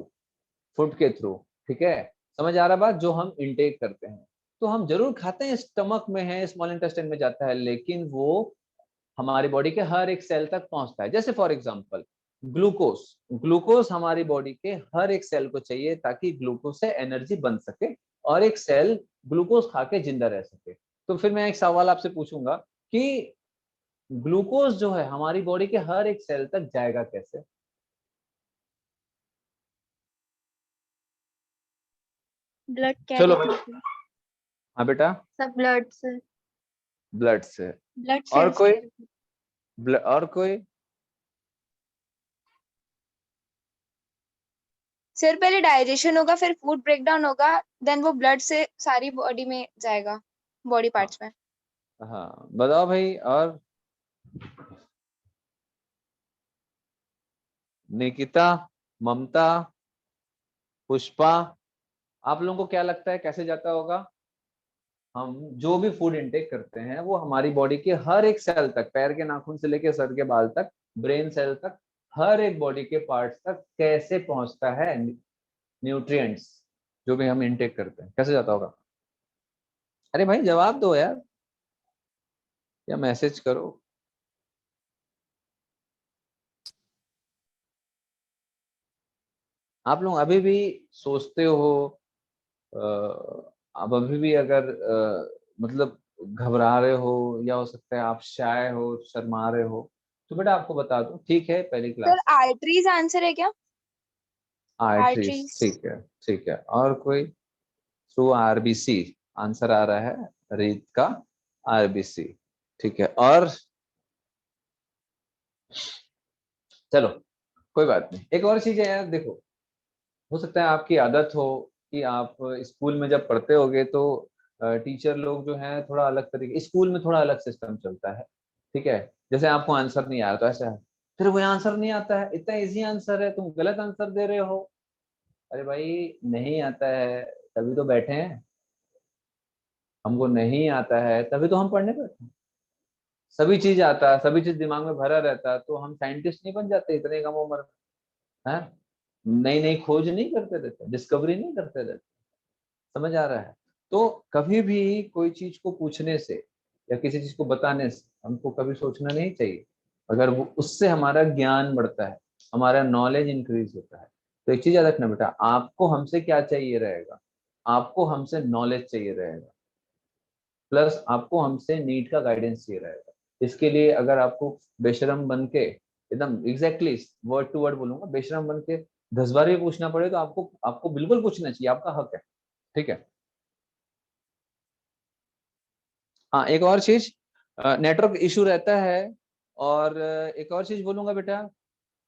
फूड के थ्रू। ठीक है, समझ आ रहा बात? जो हम इंटेक करते हैं, तो हम जरूर खाते हैं, स्टमक में है, स्मॉल इंटेस्टाइन में जाता है, लेकिन वो हमारी बॉडी के हर एक सेल तक पहुंचता है। जैसे फॉर एग्जांपल ग्लूकोज, ग्लूकोज हमारी बॉडी के हर एक सेल को चाहिए ताकि ग्लूकोज से एनर्जी बन सके और एक सेल ग्लूकोज खा के जिंदा रह सके। तो फिर मैं एक सवाल आपसे पूछूंगा कि ग्लूकोज जो है हमारी बॉडी के हर एक सेल तक जाएगा कैसे? ब्लड चलो कैरी करके। हाँ बेटा, सब ब्लड से, ब्लड से। ब्लड और सेल्स कोई? से। और कोई? सर पहले डाइजेशन होगा, फिर फूड ब्रेकडाउन होगा, देन वो ब्लड से सारी बॉडी में जाएगा, बॉडी हाँ, पार्ट्स में। हाँ बताओ भाई। और निकिता, ममता, पुष्पा, आप लोगों को क्या लगता है कैसे जाता होगा? हम जो भी फूड इनटेक करते हैं वो हमारी बॉडी के हर एक सेल तक, पैर के नाखून से लेकर सर के बाल तक, ब्रेन सेल तक, हर एक बॉडी के पार्ट्स तक कैसे पहुंचता है? न्यूट्रिएंट्स जो भी हम इनटेक करते हैं कैसे जाता होगा? अरे भाई जवाब दो यार, या मैसेज करो। आप लोग अभी भी सोचते हो, आप अभी भी अगर मतलब घबरा रहे हो, या हो सकता है आप शाय हो, शर्मा रहे हो, तो बेटा आपको बता दूं, ठीक है पहली सर क्लास। आर्टरीज आंसर है क्या? Arteries, arteries. ठीक है ठीक है। और कोई? थ्रू आरबीसी आंसर आ रहा है, रीत का आरबीसी। ठीक है, और चलो कोई बात नहीं। एक और चीज है यार, देखो, हो सकता है आपकी आदत हो कि आप स्कूल में जब पढ़ते होगे तो टीचर लोग जो हैं थोड़ा अलग तरीके, स्कूल में थोड़ा अलग सिस्टम चलता है। ठीक है, जैसे आपको आंसर नहीं आ रहा तो ऐसा है, फिर वो आंसर नहीं आता है, इतना इजी आंसर है, तुम गलत आंसर दे रहे हो। अरे भाई नहीं आता है तभी तो बैठे हैं, हमको नहीं आता है तभी तो हम पढ़ने बैठे हैं। सभी चीज आता है, सभी चीज दिमाग में भरा रहता है, तो हम साइंटिस्ट नहीं बन जाते इतने कम उम्र में? हैं? नई नई खोज नहीं करते रहते, डिस्कवरी नहीं करते रहते। समझ आ रहा है? तो कभी भी कोई चीज को पूछने से या किसी चीज को बताने से हमको कभी सोचना नहीं चाहिए। अगर वो उससे हमारा ज्ञान बढ़ता है, हमारा नॉलेज इंक्रीज होता है। तो एक चीज याद रखना बेटा, आपको हमसे क्या चाहिए रहेगा? आपको हमसे नॉलेज चाहिए रहेगा, प्लस आपको हमसे नीट का गाइडेंस चाहिए रहेगा। इसके लिए अगर आपको बेशरम बन के, एकदम एग्जैक्टली वर्ड टू वर्ड बोलूंगा, बेशरम बन के 10 बार भी पूछना पड़े तो आपको आपको बिल्कुल पूछना चाहिए, आपका हक है, ठीक है। हाँ, एक और चीज, नेटवर्क इशू रहता है। और एक और चीज बोलूंगा बेटा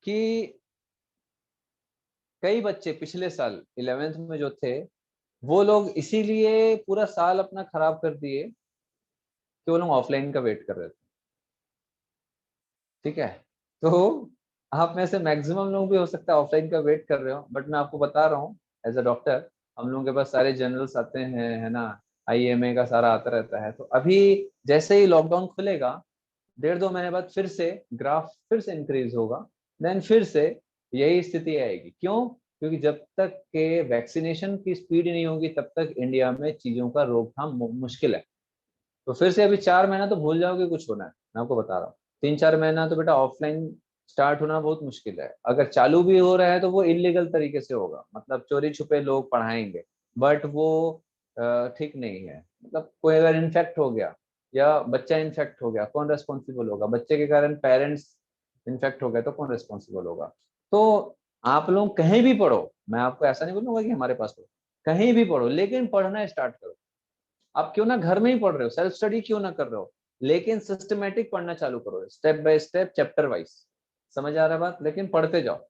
कि कई बच्चे पिछले साल 11th में जो थे, वो लोग इसीलिए पूरा साल अपना खराब कर दिए कि वो लोग ऑफलाइन का वेट कर रहे थे, ठीक है। तो आप में से मैक्सिमम लोग भी हो सकता है ऑफलाइन का वेट कर रहे हो, बट मैं आपको बता रहा हूँ एज अ डॉक्टर, हम लोगों के पास सारे जनरल्स आते हैं, है ना, IMA का सारा आता रहता है। तो अभी जैसे ही लॉकडाउन खुलेगा, 1.5-2 महीने बाद फिर से ग्राफ फिर से इंक्रीज होगा, देन फिर से यही स्थिति आएगी। क्यों? क्योंकि जब तक के वैक्सीनेशन की स्पीड नहीं होगी तब तक इंडिया में चीजों का रोकथाम मुश्किल है। तो फिर से अभी 4 महीना तो भूल जाओगे कुछ होना है, मैं आपको बता रहा हूँ। 3-4 महीना तो बेटा ऑफलाइन स्टार्ट होना बहुत मुश्किल है। अगर चालू भी हो रहा है तो वो इलीगल तरीके से होगा, मतलब चोरी छुपे लोग पढ़ाएंगे, बट वो ठीक नहीं है। मतलब कोई अगर इन्फेक्ट हो गया या बच्चा इन्फेक्ट हो गया, कौन रेस्पॉन्सिबल होगा? बच्चे के कारण पेरेंट्स इन्फेक्ट हो गए तो कौन रेस्पॉन्सिबल होगा? तो आप लोग कहीं भी पढ़ो, मैं आपको ऐसा नहीं बोलूंगा कि हमारे पास पढ़ो, कहीं भी पढ़ो, लेकिन पढ़ना स्टार्ट करो। आप क्यों ना घर में ही पढ़ रहे हो, सेल्फ स्टडी क्यों ना कर रहे हो, लेकिन सिस्टमेटिक पढ़ना चालू करो, step by step, chapter wise. समझ आ रहा है बात? लेकिन पढ़ते जाओ।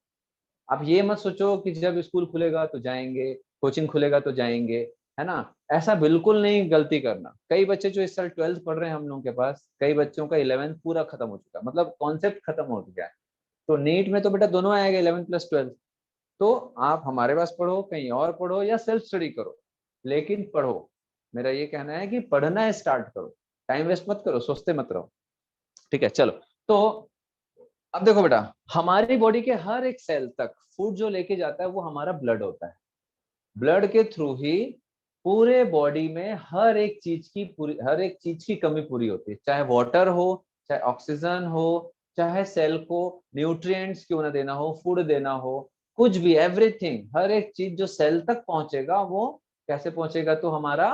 आप ये मत सोचो कि जब स्कूल खुलेगा तो जाएंगे, कोचिंग खुलेगा तो जाएंगे, है ना। ऐसा बिल्कुल नहीं गलती करना। कई बच्चे जो इस साल 12th पढ़ रहे हैं हम लोगों के पास, कई बच्चों का 11th पूरा खत्म हो चुका है, मतलब कॉन्सेप्ट खत्म हो गया है। तो नीट में तो बेटा दोनों आएगा, 11th+12th। तो आप हमारे पास पढ़ो, कहीं और पढ़ो, या सेल्फ स्टडी करो, लेकिन पढ़ो। मेरा ये कहना है कि पढ़ना स्टार्ट करो, टाइम वेस्ट मत करो, सोचते मत रहो, ठीक है। चलो, तो अब देखो बेटा, हमारी बॉडी के हर एक सेल तक फूड जो लेके जाता है वो हमारा ब्लड होता है। ब्लड के थ्रू ही पूरे बॉडी में हर एक चीज की कमी पूरी होती है, चाहे वाटर हो, चाहे ऑक्सीजन हो, चाहे सेल को न्यूट्रिएंट्स क्यों ना देना हो, फूड देना हो, कुछ भी, एवरीथिंग, हर एक चीज जो सेल तक पहुंचेगा वो कैसे पहुंचेगा? तो हमारा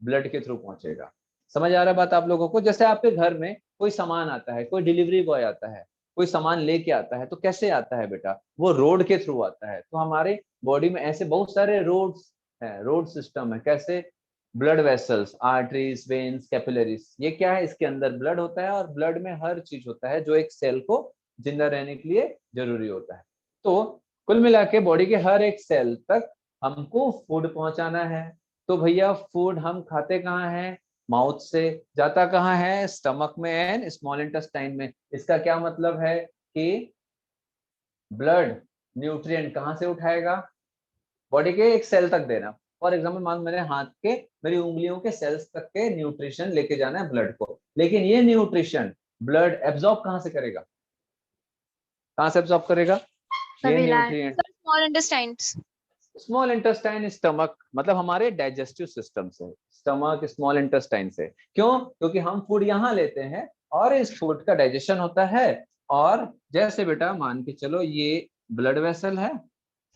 ब्लड के थ्रू पहुंचेगा। समझ आ रहा है बात आप लोगों को? जैसे आपके घर में कोई सामान आता है, कोई डिलीवरी बॉय आता है, कोई सामान लेके आता है, तो कैसे आता है बेटा? वो रोड के थ्रू आता है। तो हमारे बॉडी में ऐसे बहुत सारे रोड्स हैं, रोड सिस्टम है। कैसे? Blood vessels, arteries, veins, capillaries, ये क्या है? इसके अंदर ब्लड होता है, और ब्लड में हर चीज होता है जो एक सेल को जिंदा रहने के लिए जरूरी होता है। तो कुल मिला के बॉडी के हर एक सेल तक हमको फूड पहुंचाना है। तो भैया फूड हम खाते कहाँ हैं? माउथ से। जाता कहाँ है? स्टमक में एंड स्मॉल इंटेस्टाइन में। इसका क्या मतलब है कि ब्लड न्यूट्रिएंट कहाँ से उठाएगा? बॉडी के एक सेल तक देना। फॉर एग्जाम्पल, मान मेरे हाथ के, मेरी उंगलियों के सेल्स तक के न्यूट्रिशन लेके जाना है ब्लड को, लेकिन ये न्यूट्रिशन ब्लड एब्जॉर्ब कहाँ से करेगा? कहाँ से एब्जॉर्ब करेगा ये nutrient? Small intestines. Small intestine, stomach, मतलब हमारे डाइजेस्टिव सिस्टम से। स्टमक स्मॉल इंटेस्टाइन से। क्यों? क्योंकि हम फूड यहाँ लेते हैं और इस फूड का डाइजेशन होता है। और जैसे बेटा मान के चलो, ये ब्लड वेसल है,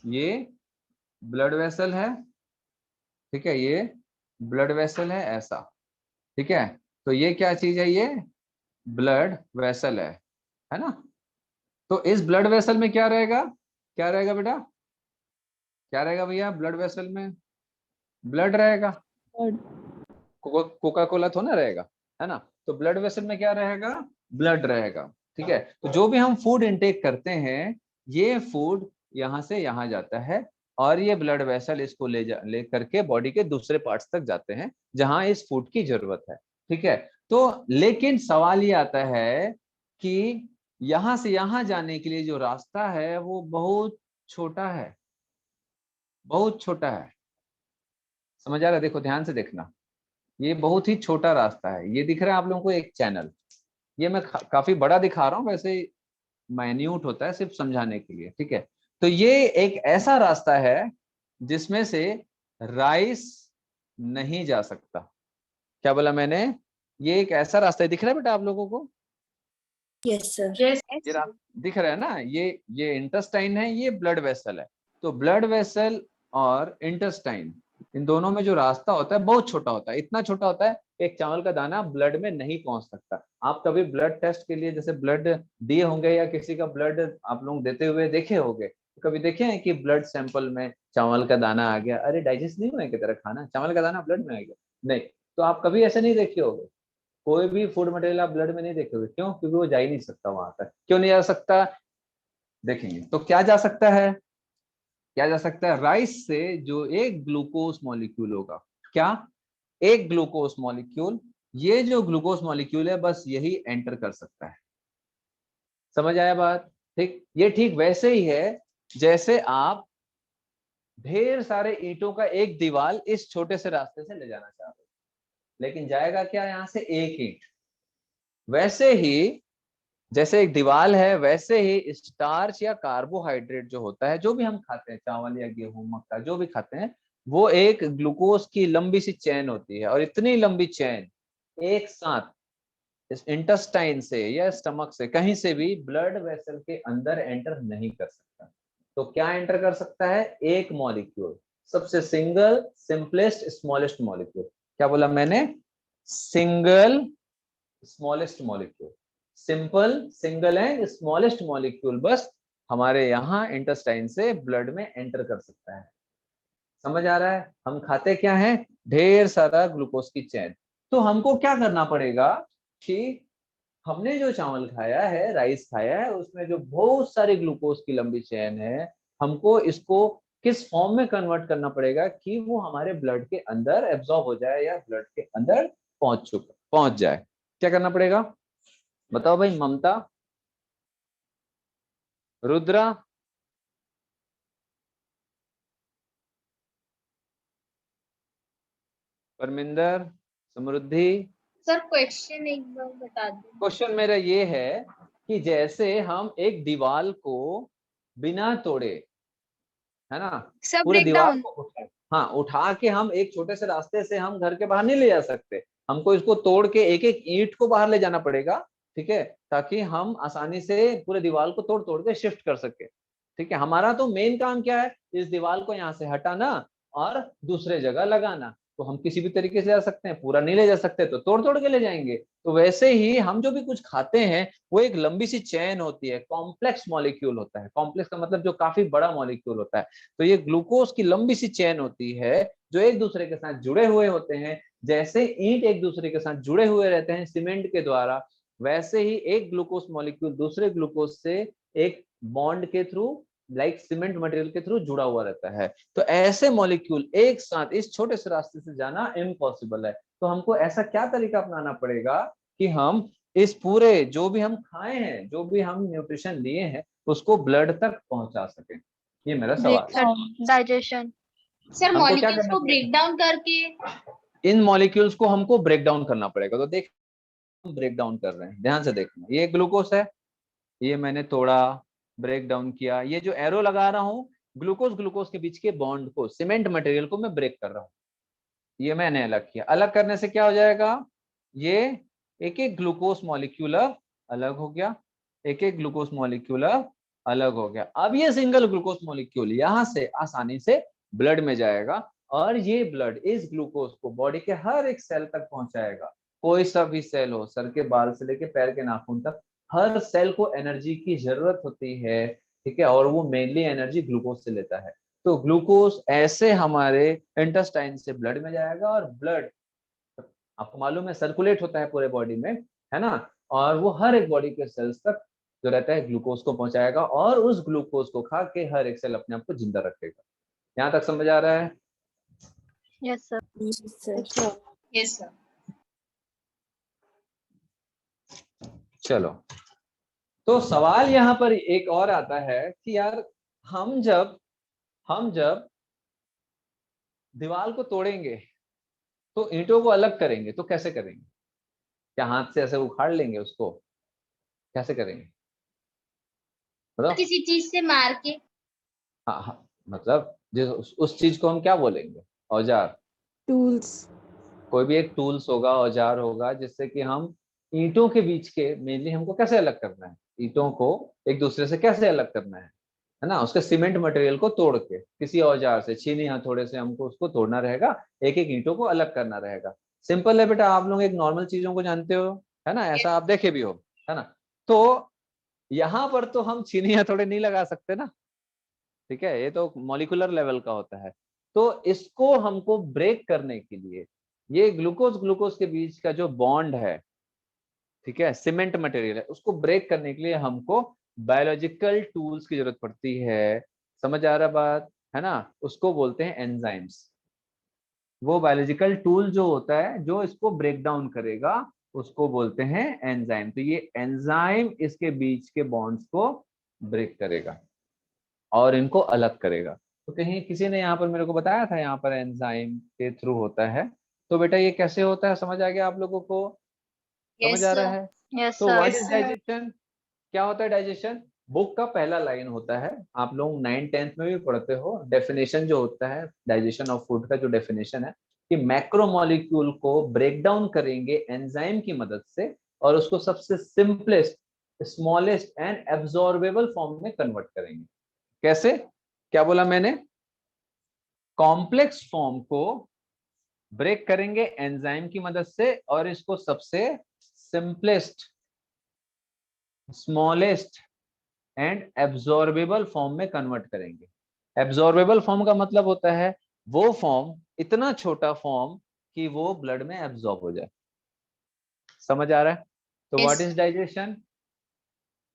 ये ब्लड वेसल है, ठीक है, ये ब्लड वेसल है ऐसा, ठीक है। तो ये क्या चीज है? ये ब्लड वेसल है ना। तो इस ब्लड वेसल में क्या रहेगा? क्या रहेगा बेटा? क्या रहेगा भैया ब्लड वेसल में? ब्लड रहेगा। कोका कोला थोड़ा ना रहेगा, है ना। तो ब्लड वेसल में क्या रहेगा? ब्लड रहेगा, ठीक है। तो जो भी हम फूड इनटेक करते हैं, ये फूड यहाँ से यहाँ जाता है, और ये ब्लड वेसल इसको ले करके बॉडी के दूसरे पार्ट्स तक जाते हैं जहां इस फूड की जरूरत है, ठीक है। तो लेकिन सवाल ये आता है कि यहाँ से यहाँ जाने के लिए जो रास्ता है वो बहुत छोटा है, बहुत छोटा है। समझ आ रहा है? देखो ध्यान से देखना, ये बहुत ही छोटा रास्ता है। ये दिख रहा है आप लोगों को एक चैनल, ये मैं काफी बड़ा दिखा रहा हूँ, वैसे माइन्यूट होता है सिर्फ समझाने के लिए, ठीक है। तो ये एक ऐसा रास्ता है जिसमें से राइस नहीं जा सकता। क्या बोला मैंने? ये एक ऐसा रास्ता है, दिख रहा है बेटा आप लोगों को? Yes sir. Yes. ये रास्ता दिख रहा है ना? ये इंटेस्टाइन है, ये ब्लड वेसल है। तो ब्लड वेसल और इंटेस्टाइन इन दोनों में जो रास्ता होता है बहुत छोटा होता है, इतना छोटा होता है एक चावल का दाना ब्लड में नहीं पहुंच सकता। आप कभी ब्लड टेस्ट के लिए जैसे ब्लड दिए होंगे या किसी का ब्लड आप लोग देते हुए देखे होंगे, कभी देखे हैं कि ब्लड सैंपल में चावल का दाना आ गया, अरे डाइजेस्ट नहीं हुआ की तरह खाना, चावल का दाना ब्लड में आ गया? नहीं। तो आप कभी ऐसे नहीं देखे होंगे, कोई भी फूड मटेरियल आप ब्लड में नहीं देखे होंगे। क्यों? क्योंकि वो जा ही नहीं सकता वहां तक। क्यों नहीं जा सकता? देखेंगे तो क्या जा सकता है, क्या जा सकता है, राइस से जो एक ग्लूकोज मॉलिक्यूल होगा, क्या, एक ग्लूकोज मॉलिक्यूल, ये जो ग्लूकोज मॉलिक्यूल है बस यही एंटर कर सकता है। समझ आया बात? ठीक, ये ठीक वैसे ही है जैसे आप ढेर सारे ईंटों का एक दीवार इस छोटे से रास्ते से ले जाना चाहते हो, लेकिन जाएगा क्या यहां से, एक ईंट। वैसे ही जैसे एक दीवार है, वैसे ही स्टार्च या कार्बोहाइड्रेट जो होता है, जो भी हम खाते हैं, चावल या गेहूं मक्का जो भी खाते हैं, वो एक ग्लूकोज की लंबी सी चेन होती है। और इतनी लंबी चेन एक साथ इस इंटेस्टाइन से या स्टमक से कहीं से भी ब्लड वेसल के अंदर एंटर नहीं कर सकता। तो क्या एंटर कर सकता है, एक मॉलिक्यूल, सबसे सिंगल सिंपलेस्ट स्मॉलेस्ट मॉलिक्यूल। क्या बोला मैंने? Single smallest molecule, simple single and smallest molecule बस हमारे यहाँ इंटेस्टाइन से ब्लड में एंटर कर सकता है। समझ आ रहा है? हम खाते क्या है, ढेर सारा ग्लूकोज की चेन। तो हमको क्या करना पड़ेगा कि हमने जो चावल खाया है, राइस खाया है, उसमें जो बहुत सारी ग्लूकोज की लंबी चेन है, हमको इसको किस फॉर्म में कन्वर्ट करना पड़ेगा कि वो हमारे ब्लड के अंदर एब्जॉर्ब हो जाए या ब्लड के अंदर पहुंच जाए। क्या करना पड़ेगा बताओ भाई? ममता, रुद्रा, परमिंदर, समृद्धि। सर क्वेश्चन एक बार बता दो। क्वेश्चन मेरा ये है कि जैसे हम एक दीवार को बिना तोड़े, है ना, सब पूरे ब्रेक दीवार डाउन। को उठा, हाँ उठा के हम एक छोटे से रास्ते से हम घर के बाहर नहीं ले जा सकते, हमको इसको तोड़ के एक एक ईंट को बाहर ले जाना पड़ेगा। ठीक है, ताकि हम आसानी से पूरे दीवार को तोड़ तोड़ के शिफ्ट कर सके। ठीक है, हमारा तो मेन काम क्या है, इस दीवार को यहाँ से हटाना और दूसरे जगह लगाना। तो हम किसी भी तरीके से जा सकते हैं, पूरा नहीं ले जा सकते तो तोड़ तोड़ के ले जाएंगे। तो वैसे ही हम जो भी कुछ खाते हैं वो एक लंबी सी चेन होती है, कॉम्प्लेक्स मॉलिक्यूल होता है। कॉम्प्लेक्स का मतलब जो काफी बड़ा मॉलिक्यूल होता है। तो ये ग्लूकोज की लंबी सी चेन होती है जो एक दूसरे के साथ जुड़े हुए होते हैं। जैसे ईंट एक दूसरे के साथ जुड़े हुए रहते हैं सीमेंट के द्वारा, वैसे ही एक ग्लूकोज मॉलिक्यूल दूसरे ग्लूकोज से एक बॉन्ड के थ्रू, लाइक सीमेंट मटेरियल के थ्रू जुड़ा हुआ रहता है। तो ऐसे मॉलिक्यूल एक साथ इस छोटे से रास्ते से जाना इम्पॉसिबल है। तो हमको ऐसा क्या तरीका अपनाना पड़ेगा कि हम इस पूरे जो भी हम खाए हैं, जो भी हम न्यूट्रिशन लिए हैं, उसको ब्लड तक पहुंचा सकें। ये मेरा सवाल है। डाइजेशन। सर हमको क्या मॉलिक्यूल्स करना को पड़ेगा? ब्रेक डाउन करके। इन मॉलिक्यूल्स को हमको ब्रेक डाउन करना पड़ेगा। तो देख, हम ब्रेक डाउन कर रहे हैं, ध्यान से देखना। ये ग्लूकोज है, ये मैंने तोड़ा, ब्रेक डाउन किया। ये जो एरो लगा रहा हूँ, ग्लूकोज ग्लूकोज के बीच के बॉन्ड को, सीमेंट मटेरियल को मैं ब्रेक कर रहा हूँ। ये मैंने अलग किया। अलग करने से क्या हो जाएगा, ये एक एक ग्लूकोज मॉलिक्यूलर अलग हो गया, एक एक ग्लूकोज मॉलिक्यूलर अलग हो गया। अब ये सिंगल ग्लूकोज मॉलिक्यूल यहाँ से आसानी से ब्लड में जाएगा और ये ब्लड इस ग्लूकोज को बॉडी के हर एक सेल तक पहुंचाएगा। कोई सा भी सेल हो, सर के बाल से लेके पैर के नाखून तक, हर सेल को एनर्जी की जरूरत होती है। ठीक है, और वो मेनली एनर्जी ग्लूकोज से लेता है। तो ग्लूकोज ऐसे हमारे इंटेस्टाइन से ब्लड में जाएगा और ब्लड आपको मालूम है सर्कुलेट होता है पूरे बॉडी में, है ना, और वो हर एक बॉडी के सेल्स तक जो रहता है ग्लूकोज को पहुंचाएगा और उस ग्लूकोज को खा के हर एक सेल अपने आप को जिंदा रखेगा। यहाँ तक समझ आ रहा है? Yes sir. Yes sir. चलो, तो सवाल यहाँ पर एक और आता है कि यार हम जब दीवार को तोड़ेंगे तो ईंटों को अलग करेंगे तो कैसे करेंगे? क्या हाथ से ऐसे उखाड़ लेंगे उसको? कैसे करेंगे बताओ? किसी चीज से मार के। हाँ हाँ, मतलब जिस उस चीज को हम क्या बोलेंगे? औजार। टूल्स। कोई भी एक टूल्स होगा, औजार होगा, जिससे कि हम ईंटों के बीच के, मेनली हमको कैसे अलग करना है, ईंटों को एक दूसरे से कैसे अलग करना है है ना, उसके सीमेंट मटेरियल को तोड़ के किसी औजार से, छीनी हथौड़े से हमको उसको तोड़ना रहेगा, एक एक ईंटों को अलग करना रहेगा। सिंपल है बेटा, आप लोग एक नॉर्मल चीजों को जानते हो, है ना, ऐसा आप देखे भी हो, है ना। तो यहाँ पर तो हम छीनी हथौड़े नहीं लगा सकते ना, ठीक है, ये तो मॉलिक्यूलर लेवल का होता है। तो इसको हमको ब्रेक करने के लिए, ये ग्लूकोज ग्लूकोज के बीच का जो बॉन्ड है, ठीक है, सीमेंट मटेरियल है, उसको ब्रेक करने के लिए हमको बायोलॉजिकल टूल्स की जरूरत पड़ती है। समझ आ रहा बात, है ना, उसको बोलते हैं एंजाइम्स। वो बायोलॉजिकल टूल जो होता है जो इसको ब्रेक डाउन करेगा, उसको बोलते हैं एंजाइम। तो ये एंजाइम इसके बीच के बॉन्ड्स को ब्रेक करेगा और इनको अलग करेगा। तो कहीं किसी ने यहाँ पर मेरे को बताया था, यहाँ पर एंजाइम के थ्रू होता है। तो बेटा ये कैसे होता है, समझ आ गया आप लोगों को, समझ Yes, आ रहा sir. है? यस तो सर। व्हाट इज डाइजेशन, क्या होता है डाइजेशन? बुक का पहला लाइन होता है, आप लोग 9th-10th में भी पढ़ते हो, डेफिनेशन जो होता है डाइजेशन ऑफ फूड का, जो डेफिनेशन है कि मैक्रोमोलिक्यूल को ब्रेक डाउन करेंगे एंजाइम की मदद से और उसको सबसे simplest, smallest and absorbable form में कन्वर्ट करेंगे। कैसे, क्या बोला मैंने? कॉम्प्लेक्स फॉर्म को ब्रेक करेंगे एंजाइम की मदद से और इसको सबसे simplest, smallest and absorbable form में कन्वर्ट करेंगे। एब्जॉर्बेबल फॉर्म का मतलब होता है वो फॉर्म, इतना छोटा फॉर्म कि वो ब्लड में एब्जॉर्ब हो जाए। समझ आ रहा है? तो what Yes. Is digestion?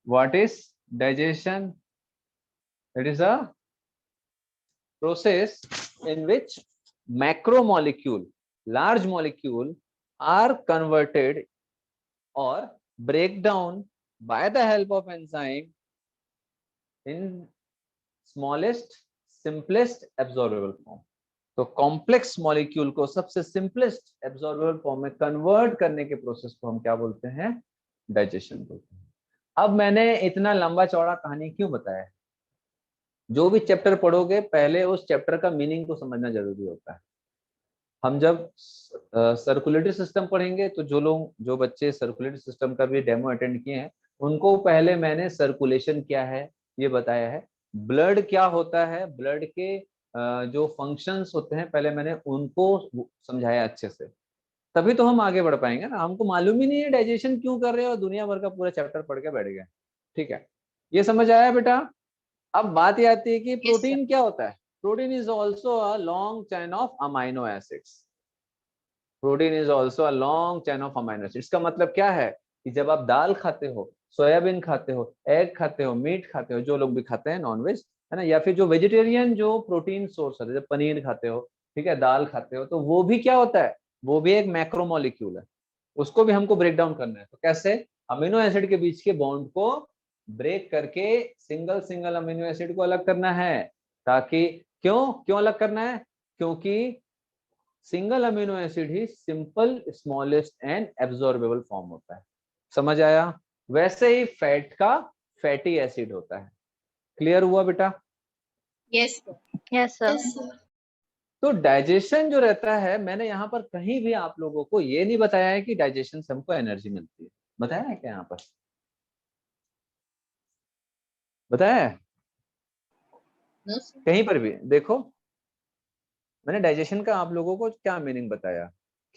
What is digestion? It is a process in which macromolecule, large molecule are converted or break down by the help of enzyme in smallest, simplest absorbable form. तो complex molecule को सबसे simplest absorbable form में convert करने के process को हम क्या बोलते हैं? डाइजेशन बोलते हैं। अब मैंने इतना लंबा चौड़ा कहानी क्यों बताया है? जो भी चैप्टर पढ़ोगे पहले उस चैप्टर का मीनिंग को समझना जरूरी होता है। हम जब सर्कुलेटरी सिस्टम पढ़ेंगे तो जो बच्चे सर्कुलेटरी सिस्टम का भी डेमो अटेंड किए हैं, उनको पहले मैंने सर्कुलेशन क्या है ये बताया है, ब्लड क्या होता है, ब्लड के जो फंक्शंस होते हैं पहले मैंने उनको समझाया अच्छे से, तभी तो हम आगे बढ़ पाएंगे ना। हमको मालूम ही नहीं है डाइजेशन क्यों कर रहे हैं और दुनिया भर का पूरा चैप्टर पढ़ के बैठ गए। ठीक है, ये समझ आया बेटा? अब बात ये आती है कि Yes, sir. प्रोटीन क्या होता है। Protein is also a long chain of amino acids. Protein is also a long chain of amino acids. इसका मतलब क्या है कि जब आप दाल खाते हो, सोयाबीन खाते हो, एग खाते हो, मीट खाते हो, जो लोग भी खाते हैं नॉनवेज, है ना, या फिर जो वेजिटेरियन जो प्रोटीन सोर्स होते हैं, जब पनीर खाते हो, ठीक है, दाल खाते हो, तो वो भी क्या होता है, वो भी एक मैक्रोमोलिक्यूल है। उसको भी हमको ब्रेक डाउन करना है। तो कैसे? अमीनो एसिड के बीच के बॉन्ड को ब्रेक करके सिंगल सिंगल अमीनो एसिड को अलग करना है, ताकि क्यों क्यों अलग करना है? क्योंकि single amino acid he simple, smallest and absorbable form होता है। समझ आया? वैसे ही फैट का फैटी एसिड होता है। क्लियर हुआ बेटा? Yes, sir. Yes sir. Yes, sir. तो डाइजेशन जो रहता है, मैंने यहाँ पर कहीं भी आप लोगों को ये नहीं बताया है कि डाइजेशन से हमको एनर्जी मिलती है। बताया है क्या यहाँ पर? बताया है No, sir. कहीं पर भी? देखो, मैंने डाइजेशन का आप लोगों को क्या मीनिंग बताया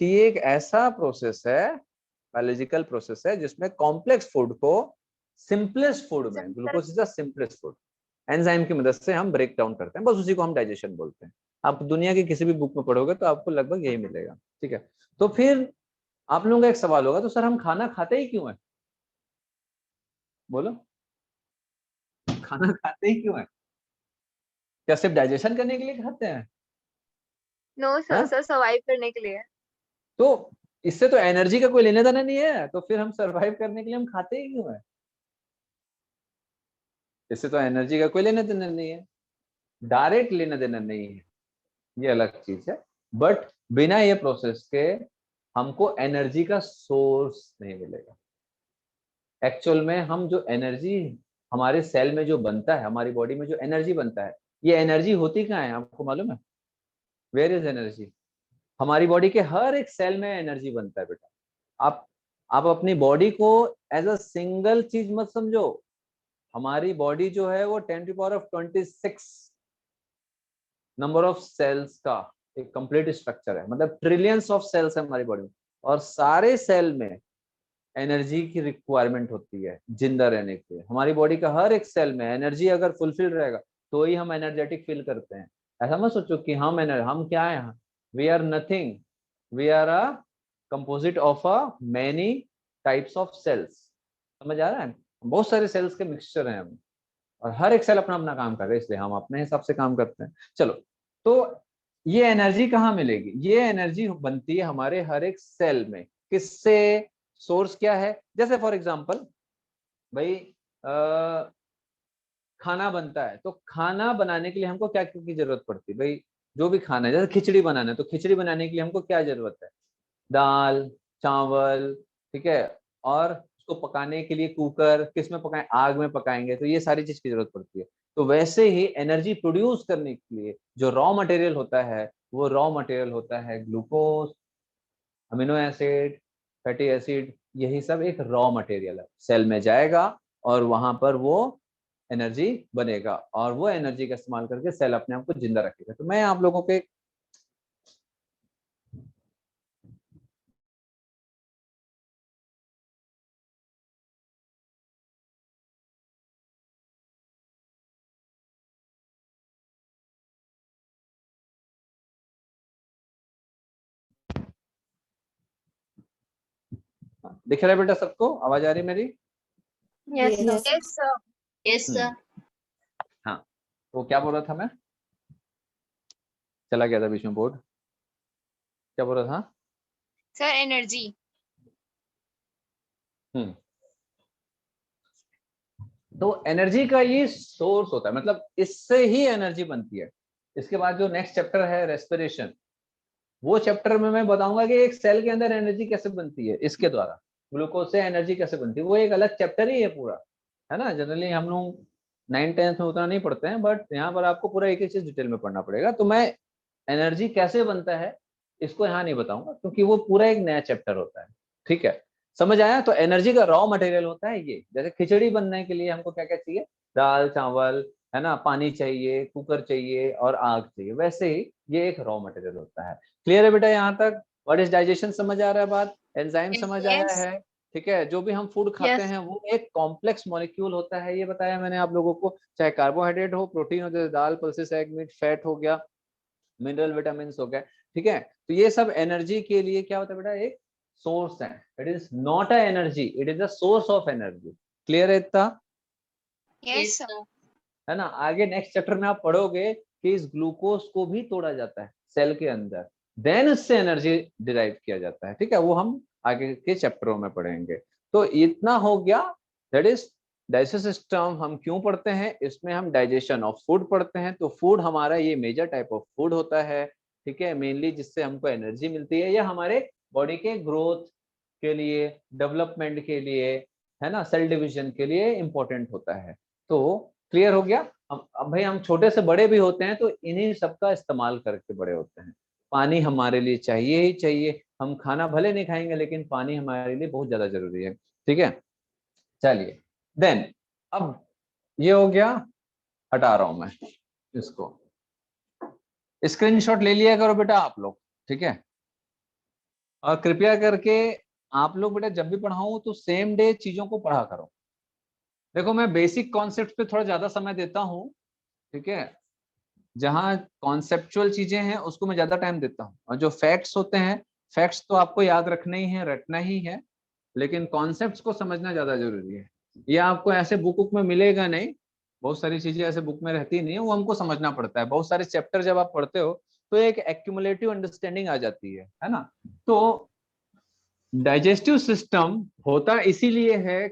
कि ये एक ऐसा प्रोसेस है, बायोलॉजिकल प्रोसेस है, जिसमें कॉम्प्लेक्स फूड को सिंपलेस्ट फूड में, glucose is the simplest food, enzyme की मदद से हम ब्रेक डाउन करते हैं। बस उसी को हम डाइजेशन बोलते हैं। आप दुनिया की किसी भी बुक में पढ़ोगे तो आपको लगभग यही मिलेगा। ठीक है, तो फिर आप लोगों का एक सवाल होगा, तो सर हम खाना खाते ही क्यों है? बोलो, खाना खाते ही क्यों है? क्या सिर्फ डाइजेशन करने के लिए खाते हैं? नो सर, हाँ? सर सर्वाइव करने के लिए। तो इससे तो एनर्जी का कोई लेना देना नहीं है, तो फिर हम सरवाइव करने के लिए हम खाते ही क्यों है? इससे तो एनर्जी का कोई लेना देना नहीं है, डायरेक्ट लेना देना नहीं है, ये अलग चीज है। बट बिना ये प्रोसेस के हमको एनर्जी का सोर्स नहीं मिलेगा। एक्चुअल में हम जो एनर्जी हमारे सेल में जो बनता है, हमारी बॉडी में जो एनर्जी बनता है, ये एनर्जी होती कहाँ है आपको मालूम है? Where is energy? हमारी बॉडी के हर एक सेल में एनर्जी बनता है बेटा। आप अपनी बॉडी को एज अ सिंगल चीज मत समझो। हमारी बॉडी जो है वो 10⁻26 नंबर ऑफ सेल्स का एक कंप्लीट स्ट्रक्चर है, मतलब ट्रिलियंस ऑफ सेल्स है हमारी बॉडी में, और सारे सेल में एनर्जी की रिक्वायरमेंट होती है जिंदा रहने के लिए। हमारी बॉडी का हर एक सेल में एनर्जी अगर फुलफिल रहेगा तो ही हम एनर्जेटिक फील करते हैं। ऐसा मत सोचो कि हम क्या है, we are nothing, we are a composite of a many types of cells. समझ आ रहा है? बहुत सारे सेल्स के मिक्सचर हैं हम, और हर एक सेल अपना अपना काम कर रहा है, इसलिए हम अपने हिसाब से काम करते हैं। चलो, तो ये एनर्जी कहाँ मिलेगी? ये एनर्जी बनती है हमारे हर एक सेल में। किससे? सोर्स क्या है? जैसे फॉर एग्जांपल भाई खाना बनता है, तो खाना बनाने के लिए हमको क्या की जरूरत पड़ती है भाई? जो भी खाना है, जैसे खिचड़ी बनाना है, तो खिचड़ी बनाने के लिए हमको क्या जरूरत है? दाल, चावल, ठीक है, और उसको पकाने के लिए कुकर, किस में पकाएं? आग में पकाएंगे, तो ये सारी चीज की जरूरत पड़ती है। तो वैसे ही एनर्जी प्रोड्यूस करने के लिए जो रॉ मटेरियल होता है, वो रॉ मटेरियल होता है glucose, amino acid, fatty acid, यही सब एक रॉ मटेरियल है। सेल में जाएगा और वहां पर वो एनर्जी बनेगा, और वो एनर्जी का इस्तेमाल करके सेल अपने आप को जिंदा रखेगा। तो मैं आप लोगों के दिख रहा है बेटा सबको? आवाज आ रही मेरी? Yes, sir. Yes, sir. Yes, sir. हाँ, तो क्या बोल रहा था मैं? चला गया था बीच में बोर्ड। क्या बोल रहा था? Sir, energy. तो एनर्जी का ये सोर्स होता है, मतलब इससे ही एनर्जी बनती है। इसके बाद जो नेक्स्ट चैप्टर है रेस्पिरेशन, वो चैप्टर में मैं बताऊंगा कि एक सेल के अंदर एनर्जी कैसे बनती है, इसके द्वारा ग्लूकोज से एनर्जी कैसे बनती है। वो एक अलग चैप्टर ही है पूरा, है ना। जनरली हम लोग 9th-10th में उतना नहीं पढ़ते हैं, बट यहाँ पर आपको पूरा एक एक चीज डिटेल में पढ़ना पड़ेगा। तो मैं एनर्जी कैसे बनता है इसको यहाँ नहीं बताऊंगा, क्योंकि वो पूरा एक नया चैप्टर होता है। ठीक है, समझ आया? तो एनर्जी का रॉ मटेरियल होता है ये। जैसे खिचड़ी बनने के लिए हमको क्या क्या चाहिए? दाल, चावल, है ना, पानी चाहिए, कुकर चाहिए और आग चाहिए। वैसे ही ये एक रॉ मटेरियल होता है। क्लियर है बेटा यहाँ तक? व्हाट इज डाइजेशन समझ आ रहा है बात? एंजाइम Yes, समझ आया Yes. है? ठीक है, जो भी हम फूड खाते Yes. हैं वो एक कॉम्प्लेक्स मॉलिक्यूल होता है, ये बताया मैंने आप लोगों को। चाहे कार्बोहाइड्रेट हो, प्रोटीन हो, जैसे दाल, पल्सेस, एग, मीट, फैट हो गया, मिनरल विटामिन हो गए। ठीक है, तो ये सब एनर्जी के लिए क्या होता है बेटा? एक सोर्स है। It is not a energy, it is a source of energy. Clear है इतना? Yes, Yes, sir. sir. है ना। आगे नेक्स्ट चैप्टर में आप पढ़ोगे कि इस ग्लूकोज को भी तोड़ा जाता है सेल के अंदर, देन उससे एनर्जी डिराइव किया जाता है। ठीक है, वो हम आगे के चैप्टरों में पढ़ेंगे। तो इतना हो गया, दैट इज डाइजेस्टिव सिस्टम। हम क्यों पढ़ते हैं? इसमें हम डाइजेशन ऑफ फूड पढ़ते हैं। तो फूड हमारा ये मेजर टाइप ऑफ फूड होता है, ठीक है, मेनली जिससे हमको एनर्जी मिलती है, या हमारे बॉडी के ग्रोथ के लिए, डेवलपमेंट के लिए, है ना, सेल डिविजन के लिए इंपॉर्टेंट होता है। तो क्लियर हो गया? अब भाई हम छोटे से बड़े भी होते हैं तो इन्हीं सबका इस्तेमाल करके बड़े होते हैं। पानी हमारे लिए चाहिए ही चाहिए। हम खाना भले नहीं खाएंगे, लेकिन पानी हमारे लिए बहुत ज्यादा जरूरी है। ठीक है, चलिए देन अब ये हो गया, हटा रहा हूं मैं इसको। स्क्रीनशॉट ले लिया करो बेटा आप लोग, ठीक है। और कृपया करके आप लोग बेटा जब भी पढ़ाऊं तो सेम डे चीजों को पढ़ा करो। देखो, मैं बेसिक कॉन्सेप्ट पे थोड़ा ज्यादा समय देता हूँ, ठीक है। जहाँ कॉन्सेप्चुअल चीजें हैं उसको मैं ज्यादा टाइम देता हूँ, और जो फैक्ट्स होते हैं, फैक्ट्स तो आपको याद रखने ही है, रटना ही है, लेकिन कॉन्सेप्ट्स को समझना ज्यादा जरूरी है। ये आपको ऐसे बुक में मिलेगा नहीं, बहुत सारी चीजें ऐसे बुक में रहती नहीं है, वो हमको समझना पड़ता है। बहुत सारे चैप्टर जब आप पढ़ते हो तो एक एक्यूमुलेटिव अंडरस्टैंडिंग आ जाती है ना। तो डाइजेस्टिव सिस्टम होता इसीलिए है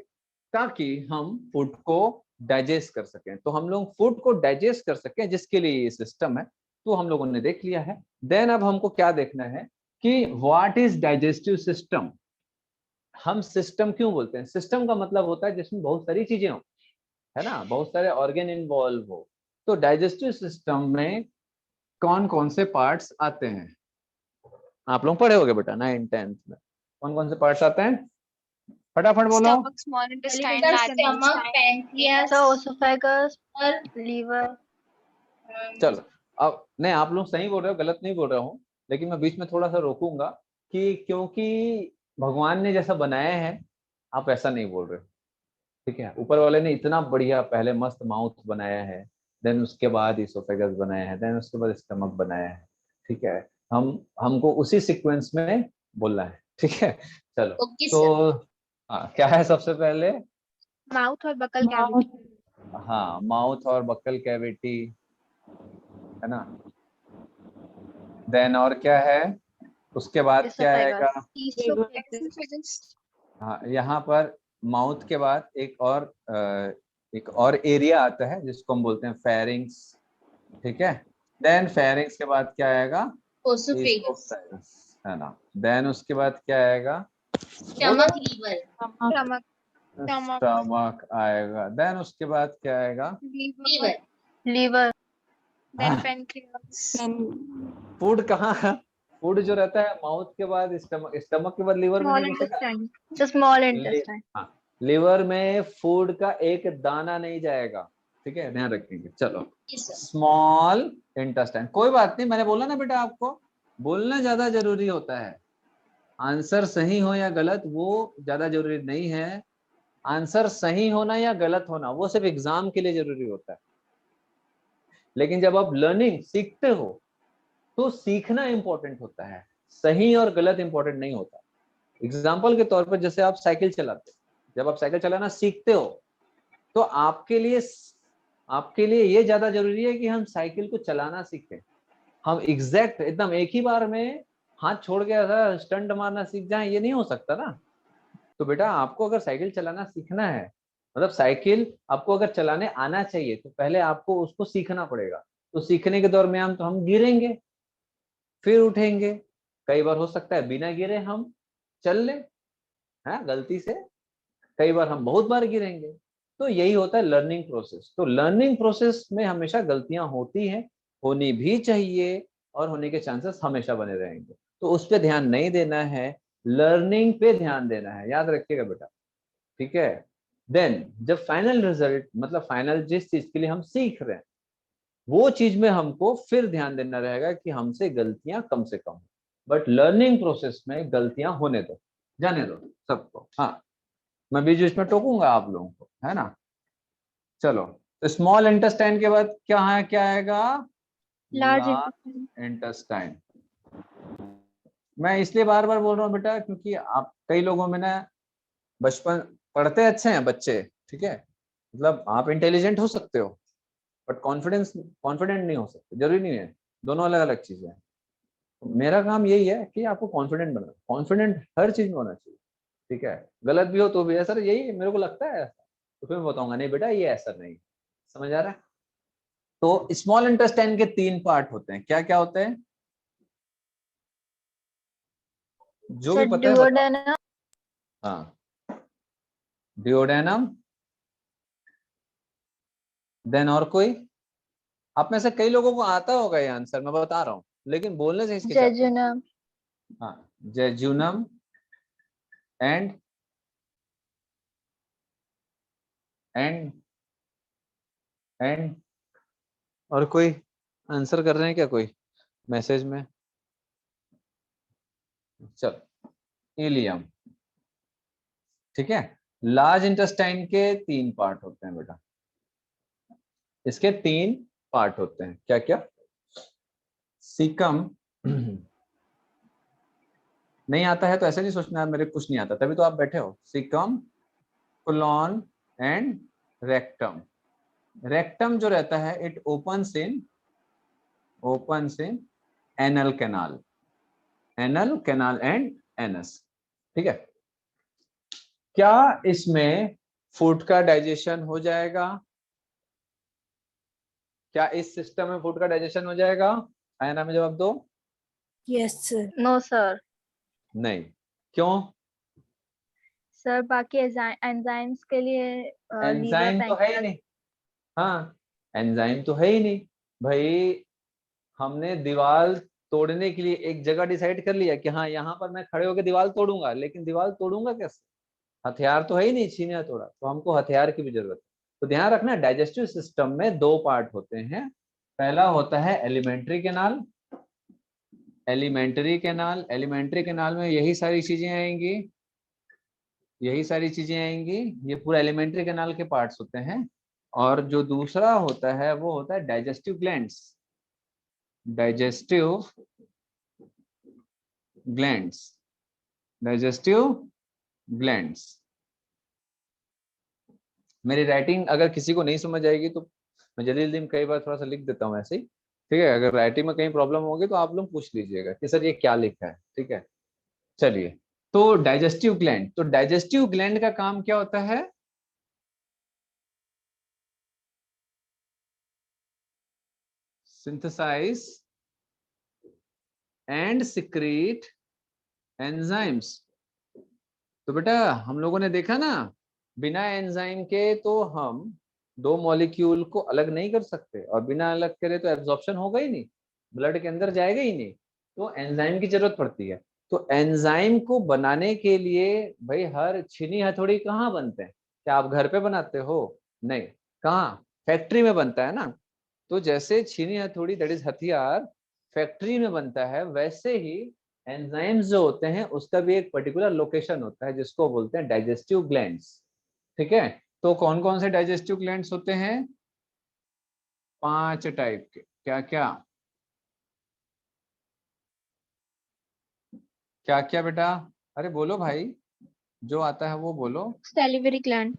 ताकि हम फूड को डाइजेस्ट कर सकें। तो हम लोग फूड को डाइजेस्ट कर सकें, जिसके लिए ये सिस्टम है, तो हम लोगों ने देख लिया है। देन अब हमको क्या देखना है कि व्हाट इज डाइजेस्टिव सिस्टम। हम सिस्टम क्यों बोलते हैं? सिस्टम का मतलब होता है जिसमें बहुत सारी चीजें हो, है ना, बहुत सारे ऑर्गन इन्वॉल्व हो। तो डाइजेस्टिव सिस्टम में कौन कौन से पार्ट्स आते हैं? आप लोग पढ़े होगे बेटा 9th-10th में, कौन कौन से पार्ट्स आते हैं? फटाफट बोलो। Stomach, small intestine, Sir, large stomach, intestine. pancreas, So esophagus, और liver. चलो अब नहीं, आप लोग सही बोल रहे हो, गलत नहीं बोल रहा हूँ, लेकिन मैं बीच में थोड़ा सा रोकूंगा कि क्योंकि भगवान ने जैसा बनाया है आप ऐसा नहीं बोल रहे हो, ठीक है। ऊपर वाले ने इतना बढ़िया पहले मस्त माउथ बनाया है, देन उसके बाद इसोफेगस बनाया है, देन उसके बाद स्टमक बनाया है, ठीक है। हमको उसी सीक्वेंस में बोलना है, ठीक है। चलो ओके तो सर। हाँ, क्या है सबसे पहले? Mouth और buccal cavity. हाँ, माउथ और बक्कल कैविटी, है ना। देन और क्या है? उसके बाद क्या Esophagus. आएगा? Esophagus. हाँ, यहाँ पर माउथ के बाद एक और एरिया आता है जिसको हम बोलते हैं फेरिंग्स, ठीक है। देन फेरिंग्स के बाद क्या आएगा? ओसोफेगस, Esophagus, है ना। देन उसके बाद क्या आएगा? Stomach, liver, Stomach. Stomach. Stomach आएगा। देन उसके बाद क्या आएगा? Liver, Liver. Then हाँ। pancreas. फूड कहाँ है? फूड जो रहता है माउथ के बाद स्टमक, स्टमक के बाद लीवर में Small नहीं घुसेगा। intestine. The small intestine. हाँ, लिवर में फूड का एक दाना नहीं जाएगा, ठीक है, ध्यान रखेंगे। चलो, yes sir, स्मॉल इंटेस्टाइन, कोई बात नहीं, मैंने बोला ना बेटा, आपको बोलना ज्यादा जरूरी होता है। आंसर सही हो या गलत वो ज्यादा जरूरी नहीं है, आंसर सही होना या गलत होना वो सिर्फ एग्जाम के लिए जरूरी होता है। लेकिन जब आप लर्निंग सीखते हो तो सीखना इंपॉर्टेंट होता है, सही और गलत इंपॉर्टेंट नहीं होता। एग्जाम्पल के तौर पर जैसे आप साइकिल चलाते हो, जब आप साइकिल चलाना सीखते हो तो आपके लिए ये ज्यादा जरूरी है कि हम साइकिल को चलाना सीखें। हम एग्जैक्ट एकदम एक ही बार में हाथ छोड़ के ऐसा स्टंट मारना सीख जाए, ये नहीं हो सकता ना। तो बेटा आपको अगर साइकिल चलाना सीखना है, मतलब साइकिल आपको अगर चलाने आना चाहिए, तो पहले आपको उसको सीखना पड़ेगा। तो सीखने के दौरान तो हम गिरेंगे, फिर उठेंगे, कई बार हो सकता है बिना गिरे हम चल ले, है गलती से, कई बार हम बहुत बार गिरेंगे। तो यही होता है लर्निंग प्रोसेस। तो लर्निंग प्रोसेस में हमेशा गलतियां होती हैं, होनी भी चाहिए, और होने के चांसेस हमेशा बने रहेंगे। तो उस पर ध्यान नहीं देना है, लर्निंग पे ध्यान देना है, याद रखिएगा बेटा, ठीक है। देन जब फाइनल रिजल्ट, मतलब फाइनल जिस चीज के लिए हम सीख रहे हैं वो चीज में हमको फिर ध्यान देना रहेगा कि हमसे गलतियां कम से कम, बट लर्निंग प्रोसेस में गलतियां होने दो, जाने दो सबको। हाँ, मैं बीच बीच में टोकूंगा आप लोगों को, है ना। चलो, तो स्मॉल इंटेस्टाइन के बाद क्या है, क्या आएगा? Large large intestine. इंटेस्टाइन। मैं इसलिए बार बार बोल रहा हूँ बेटा क्योंकि आप कई लोगों में ना बचपन पढ़ते अच्छे हैं बच्चे, ठीक है, मतलब आप इंटेलिजेंट हो सकते हो बट कॉन्फिडेंट नहीं हो सकते, जरूरी नहीं है, दोनों अलग अलग चीजें हैं। मेरा काम यही है कि आपको कॉन्फिडेंट बनाना, कॉन्फिडेंट हर चीज में होना चाहिए, ठीक है। गलत भी हो तो भी सर यही मेरे को लगता है ऐसा, तो फिर मैं बताऊंगा नहीं बेटा ये ऐसा नहीं, समझ आ रहा है। तो स्मॉल इंटेस्टाइन के 3 पार्ट होते हैं, क्या क्या होते हैं? जो भी So पता है बताओ। duodenum. हाँ, डिओडेनम, देन और कोई? आप में से कई लोगों को आता होगा ये आंसर, मैं बता रहा हूँ, लेकिन बोलने से हिचकिचाते हैं। Jejunum. हाँ, जेजुनम एंड एंड एंड और कोई आंसर कर रहे हैं क्या कोई मैसेज में? चल, इलियम, ठीक है। लार्ज इंटेस्टाइन के 3 पार्ट होते हैं बेटा, इसके 3 पार्ट होते हैं, क्या क्या? सीकम, नहीं आता है तो ऐसे नहीं सोचना मेरे कुछ नहीं आता, तभी तो आप बैठे हो। Caecum, colon and rectum. Rectum जो रहता है it opens in anal canal and anus, ठीक है। क्या इसमें फूड का डाइजेशन हो जाएगा? क्या इस सिस्टम में फूड का डाइजेशन हो जाएगा? आयना में जवाब दो। Yes, sir. No sir. नहीं, क्यों? सर बाकी एंजाइम्स के लिए लीवर एंजाइम तो है ही नहीं। हाँ, एंजाइम तो है ही नहीं भाई। हमने दीवार तोड़ने के लिए एक जगह डिसाइड कर लिया कि हाँ यहाँ पर मैं खड़े होकर दीवार तोड़ूंगा, लेकिन दीवार तोड़ूंगा कैसे? हथियार तो है ही नहीं छीने हथौड़ा, तो हमको हथियार की भी जरूरत है। तो ध्यान रखना डाइजेस्टिव सिस्टम में दो पार्ट होते हैं। पहला होता है alimentary canal. Alimentary canal, alimentary canal में यही सारी चीजें आएंगी, यही सारी चीजें आएंगी, ये पूरा एलिमेंट्री कैनाल के पार्ट्स होते हैं। और जो दूसरा होता है वो होता है digestive glands. Digestive glands, digestive glands. मेरी राइटिंग अगर किसी को नहीं समझ आएगी तो मैं जल्दी जल्दी में कई बार थोड़ा सा लिख देता हूँ ऐसे ही, ठीक है। अगर राइटिंग में कहीं प्रॉब्लम होगी तो आप लोग पूछ लीजिएगा कि सर ये क्या लिखा है, ठीक है। चलिए, तो डाइजेस्टिव ग्लैंड, तो डाइजेस्टिव ग्लैंड का काम क्या होता है? Synthesize and secrete enzymes. तो बेटा हम लोगों ने देखा ना, बिना एंजाइम के तो हम दो मॉलिक्यूल को अलग नहीं कर सकते, और बिना अलग करे तो एब्जॉर्प्शन होगा ही नहीं, ब्लड के अंदर जाएगा ही नहीं, तो एंजाइम की जरूरत पड़ती है। तो एंजाइम को बनाने के लिए भाई हर छीनी हथौड़ी कहाँ बनते हैं? क्या आप घर पे बनाते हो? नहीं, कहाँ? फैक्ट्री में बनता है ना। तो जैसे छीनी हथौड़ी दैट इज हथियार फैक्ट्री में बनता है, वैसे ही एंजाइम्स जो होते हैं उसका भी एक पर्टिकुलर लोकेशन होता है जिसको बोलते हैं डाइजेस्टिव ग्लैंड्स, ठीक है। तो कौन कौन से डाइजेस्टिव ग्लैंड्स होते हैं? 5 टाइप के। क्या क्या? क्या क्या बेटा? अरे बोलो भाई, जो आता है वो बोलो। salivary gland,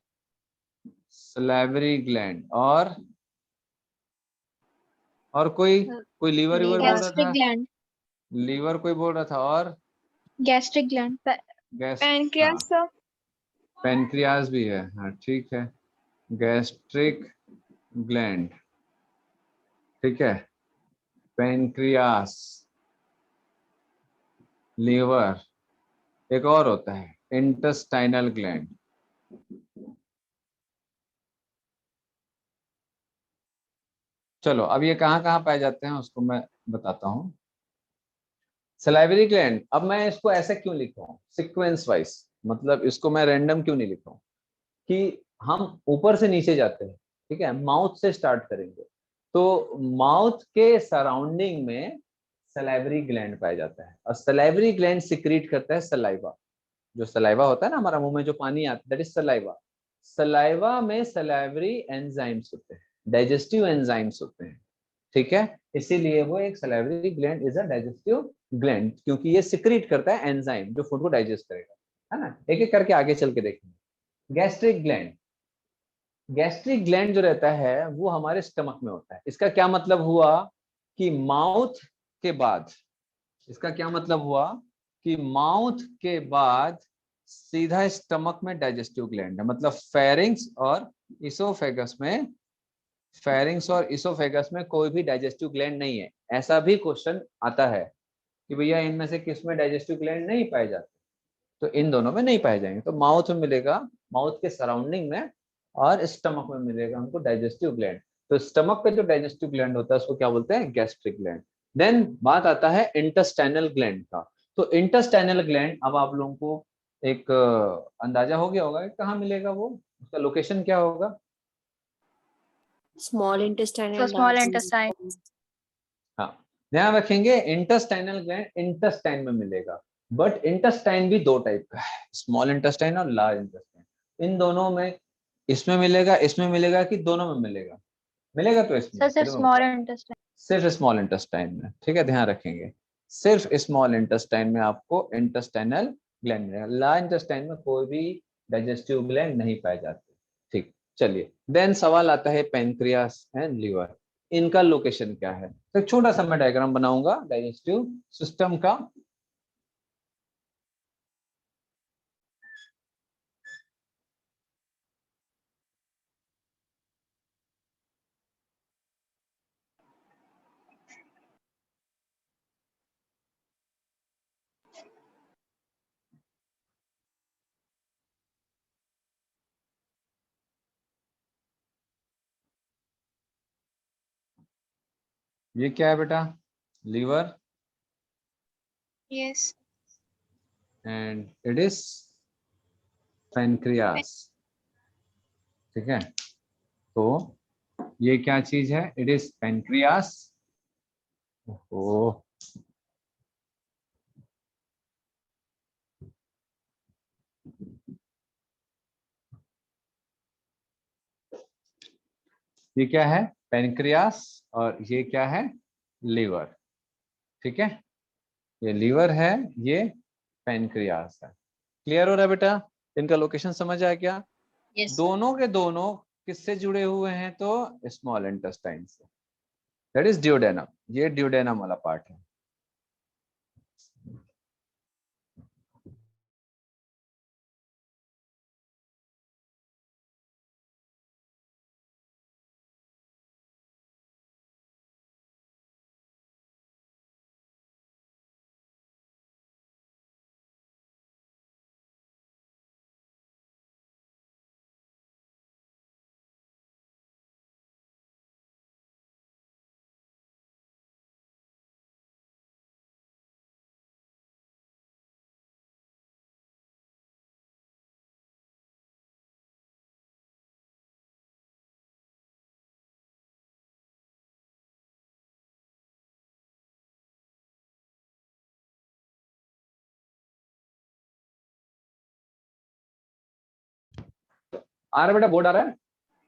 सलेवरी ग्लैंड, और कोई लीवर वीवर बोल रहा gastric था? gland, लीवर कोई बोल रहा था, और gastric gland, गैस, हाँ, pancreas sir, पेनक्रियाज भी है, हाँ ठीक है। गैस्ट्रिक ग्लैंड, ठीक है, पेनक्रियास, लीवर, एक और होता है इंटेस्टाइनल ग्लैंड। चलो अब ये कहाँ कहाँ पाए जाते हैं उसको मैं बताता हूँ। सलाइवरी ग्लैंड, अब मैं इसको ऐसे क्यों लिख रहा हूँ सीक्वेंस वाइज, मतलब इसको मैं रैंडम क्यों नहीं लिख रहा हूँ कि हम ऊपर से नीचे जाते हैं, ठीक है, माउथ से स्टार्ट करेंगे। तो माउथ के सराउंडिंग में सलाइवरी ग्लैंड पाया जाता है, और सलाइवरी ग्लैंड सिक्रीट करता है सलाइवा। जो सलाइवा होता है ना हमारा मुंह में जो पानी आता है दैट इज सलाइवा। सलाइवा में सलाइवरी एंजाइम्स होते हैं, डाइजेस्टिव एंजाइम्स होते हैं, ठीक है। इसीलिए वो एक salivary gland is a digestive gland, क्योंकि ये सिक्रीट करता है एंजाइम जो फूड को डाइजेस्ट करेगा, है ना। एक एक करके आगे चल के देखेंगे। गैस्ट्रिक ग्लैंड, गैस्ट्रिक ग्लैंड जो रहता है वो हमारे स्टमक में होता है। इसका क्या मतलब हुआ कि माउथ के बाद, इसका क्या मतलब हुआ कि माउथ के बाद सीधा स्टमक में डाइजेस्टिव ग्लैंड है, मतलब फेरिंग्स और इसोफेगस में, फेरिंग्स और इसोफेगस में कोई भी डाइजेस्टिव ग्लैंड नहीं है। ऐसा भी क्वेश्चन आता है कि भैया इनमें से किस में डाइजेस्टिव ग्लैंड नहीं पाए जाते, तो इन दोनों में नहीं पाए जाएंगे। तो माउथ में मिलेगा, माउथ के सराउंडिंग में, और स्टमक में मिलेगा हमको डाइजेस्टिव ग्लैंड। तो स्टमक पे जो डाइजेस्टिव ग्लैंड होता है उसको क्या बोलते हैं? Gastric gland. देन बात आता है इंटेस्टाइनल ग्लैंड का। तो इंटेस्टाइनल ग्लैंड, अब आप लोगों को एक अंदाजा हो गया होगा कि कहाँ मिलेगा वो, उसका लोकेशन क्या होगा? Small intestine So and small large intestine. intestine. हाँ, ध्यान रखेंगे इंटेस्टाइनल ग्लैंड इंटेस्टाइन में मिलेगा। बट इंटेस्टाइन भी दो टाइप का है, स्मॉल इंटेस्टाइन और लार्ज इंटेस्टाइन। इन दोनों में, इसमें मिलेगा, इसमें मिलेगा, कि दोनों में मिलेगा? मिलेगा तो इसमें, So सिर्फ चलो मैं small बताता हूँ। intestine. सिर्फ स्मॉल इंटेस्टाइन में, ठीक है, ध्यान रखेंगे। सिर्फ स्मॉल इंटेस्टाइन में आपको इंटेस्टाइनल ग्लैंड मिलेगा, लार्ज इंटेस्टाइन में कोई भी डाइजेस्टिव ग्लैंड नहीं पाए जाते, ठीक। चलिए, देन सवाल आता है पेनक्रियास एंड लीवर, इनका लोकेशन क्या है? तो एक छोटा सा मैं डायग्राम बनाऊंगा डाइजेस्टिव सिस्टम का। ये क्या है बेटा? Liver, yes, and it is pancreas. ठीक है, तो ये क्या चीज है? It is pancreas. ओह, ये क्या है? पैनक्रियास। और ये क्या है? लीवर। ठीक है, ये लीवर है, ये पैनक्रियास है। क्लियर हो रहा है बेटा? इनका लोकेशन समझ आया क्या? Yes. दोनों के दोनों किससे जुड़े हुए हैं? तो स्मॉल इंटेस्टाइन से, दैट इज ड्यूडेनम। ये ड्यूडेनम वाला पार्ट है। आ रहा बेटा? बोर्ड आ रहा है?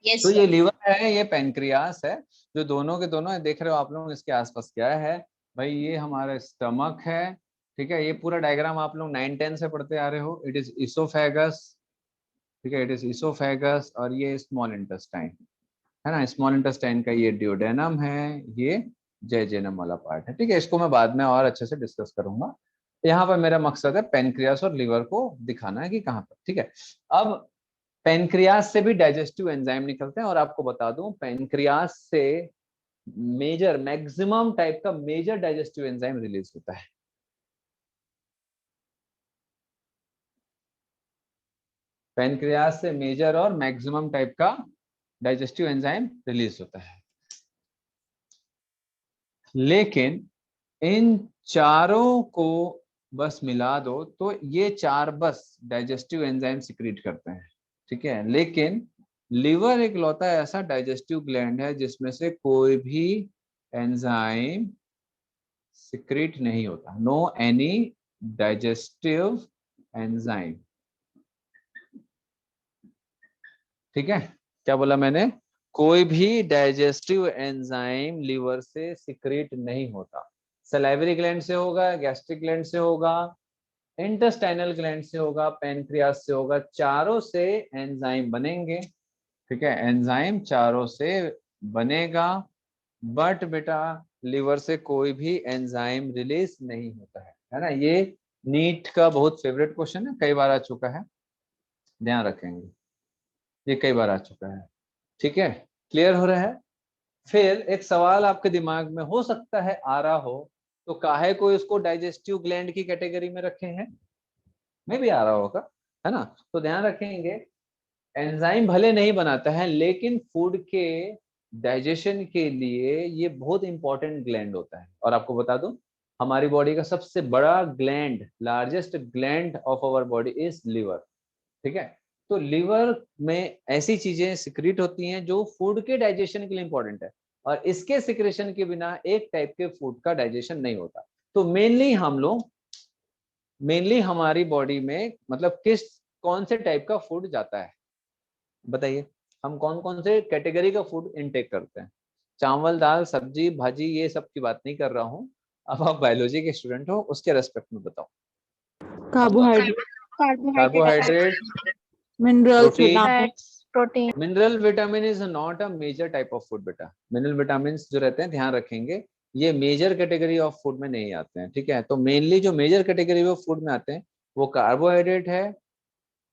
Yes, तो sir. ये लीवर है, ये पैनक्रियास है, जो दोनों के दोनों है। देख रहे हो आप लोग इसके आसपास क्या है भाई? ये हमारा स्टमक है। ठीक है, ये पूरा डायग्राम आप लोग 9-10 से पढ़ते आ रहे हो। It is oesophagus. ठीक है, इट इज इसोफेगस। और ये स्मॉल इंटेस्टाइन है ना, स्मॉल इंटेस्टाइन का ये ड्यूडेनम है, ये जेजेनम वाला पार्ट है। ठीक है, इसको मैं बाद में और अच्छे से डिस्कस करूंगा। यहाँ पर मेरा मकसद है पैनक्रियास और लीवर को दिखाना है कि कहाँ पर। ठीक है, अब पैनक्रियास से भी डाइजेस्टिव एंजाइम निकलते हैं। और आपको बता दूं, पैनक्रियास से मेजर मैक्सिमम टाइप का मेजर डाइजेस्टिव एंजाइम रिलीज होता है। पैनक्रियास से मेजर और मैक्सिमम टाइप का डाइजेस्टिव एंजाइम रिलीज होता है। लेकिन इन चारों को बस मिला दो तो ये चार बस डाइजेस्टिव एंजाइम सिक्रीट करते हैं। ठीक है, लेकिन लीवर एक लौता ऐसा डाइजेस्टिव ग्लैंड है जिसमें से कोई भी एंजाइम सिक्रीट नहीं होता। No any digestive enzyme. ठीक है, क्या बोला मैंने? कोई भी डाइजेस्टिव एंजाइम लीवर से सिक्रीट नहीं होता। सलाइवरी ग्लैंड से होगा, गैस्ट्रिक ग्लैंड से होगा, इंटेस्टाइनल ग्लैंड से होगा, पैनक्रियास से होगा। चारों से एंजाइम बनेंगे। ठीक है, एंजाइम चारों से बनेगा, बट बेटा लीवर से कोई भी एंजाइम रिलीज नहीं होता है ना। ये नीट का बहुत फेवरेट क्वेश्चन है, कई बार आ चुका है, ध्यान रखेंगे, ये कई बार आ चुका है। ठीक है, क्लियर हो रहा है? फिर एक सवाल आपके दिमाग में हो सकता है आ रहा हो, तो काहे को इसको डाइजेस्टिव ग्लैंड की कैटेगरी में रखे हैं? में भी आ रहा होगा, है ना। तो ध्यान रखेंगे, एंजाइम भले नहीं बनाता है, लेकिन फूड के डाइजेशन के लिए ये बहुत इंपॉर्टेंट ग्लैंड होता है। और आपको बता दूं, हमारी बॉडी का सबसे बड़ा gland, largest gland of our body is liver. ठीक है, तो लिवर में ऐसी चीजें सिक्रीट होती हैं जो फूड के डाइजेशन के लिए इंपॉर्टेंट है, और इसके सिक्रेशन के बिना एक टाइप के फूड का डाइजेशन नहीं होता। तो मेनली हमारी बॉडी में मतलब कौन से टाइप का फूड जाता है? बताइए, हम कौन कौन से कैटेगरी का फूड इनटेक करते हैं? चावल, दाल, सब्जी, भाजी, ये सब की बात नहीं कर रहा हूँ। अब आप बायोलॉजी के स्टूडेंट हो, उसके रेस्पेक्ट में बताओ। Carbohydrate, minerals, protein. vitamins. Protein. Mineral vitamin is not a major type of food बेटा। मिनरल विटामिन जो रहते हैं, ध्यान रखेंगे, ये मेजर कैटेगरी ऑफ फूड में नहीं आते हैं। ठीक है, तो मेनली जो मेजर कैटेगरी ऑफ फूड में आते हैं वो कार्बोहाइड्रेट है,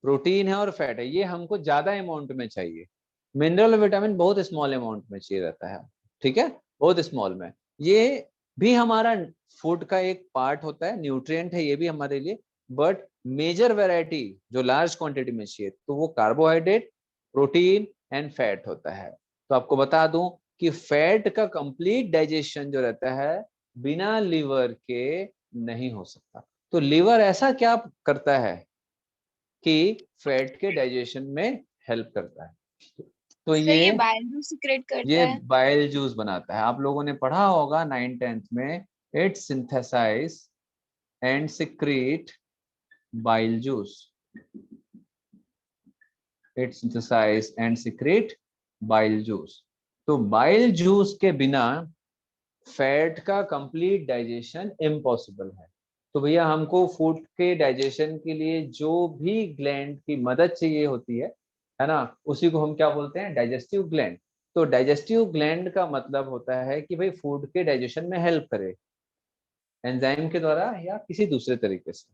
प्रोटीन है और फैट है। ये हमको ज्यादा अमाउंट में चाहिए। मिनरल विटामिन बहुत स्मॉल अमाउंट में चाहिए रहता है। ठीक है, बहुत स्मॉल में। ये भी हमारा फूड का एक पार्ट होता है, न्यूट्रिएंट है ये भी हमारे लिए, बट मेजर वैरायटी जो लार्ज क्वांटिटी में चाहिए तो वो कार्बोहाइड्रेट, प्रोटीन एंड फैट होता है। तो आपको बता दूं कि फैट का कंप्लीट डाइजेशन जो रहता है बिना लीवर के नहीं हो सकता। तो लीवर ऐसा क्या करता है कि फैट के डाइजेशन में हेल्प करता है। तो सर ये बाइल जूस सीक्रेट करता है। बाइल जूस बनाता है। आप लोगों ने पढ़ा होगा 9th-10th में, it synthesize and secrete bile juice. It synthesize and secrete bile juice. तो बाइल जूस के बिना फैट का कंप्लीट डाइजेशन इम्पॉसिबल है। तो भैया हमको फूड के डाइजेशन के लिए जो भी ग्लैंड की मदद चाहिए होती है ना, उसी को हम क्या बोलते हैं, डाइजेस्टिव ग्लैंड। तो डाइजेस्टिव ग्लैंड का मतलब होता है कि भाई फूड के डाइजेशन में हेल्प करे एंजाइम के द्वारा या किसी दूसरे तरीके से।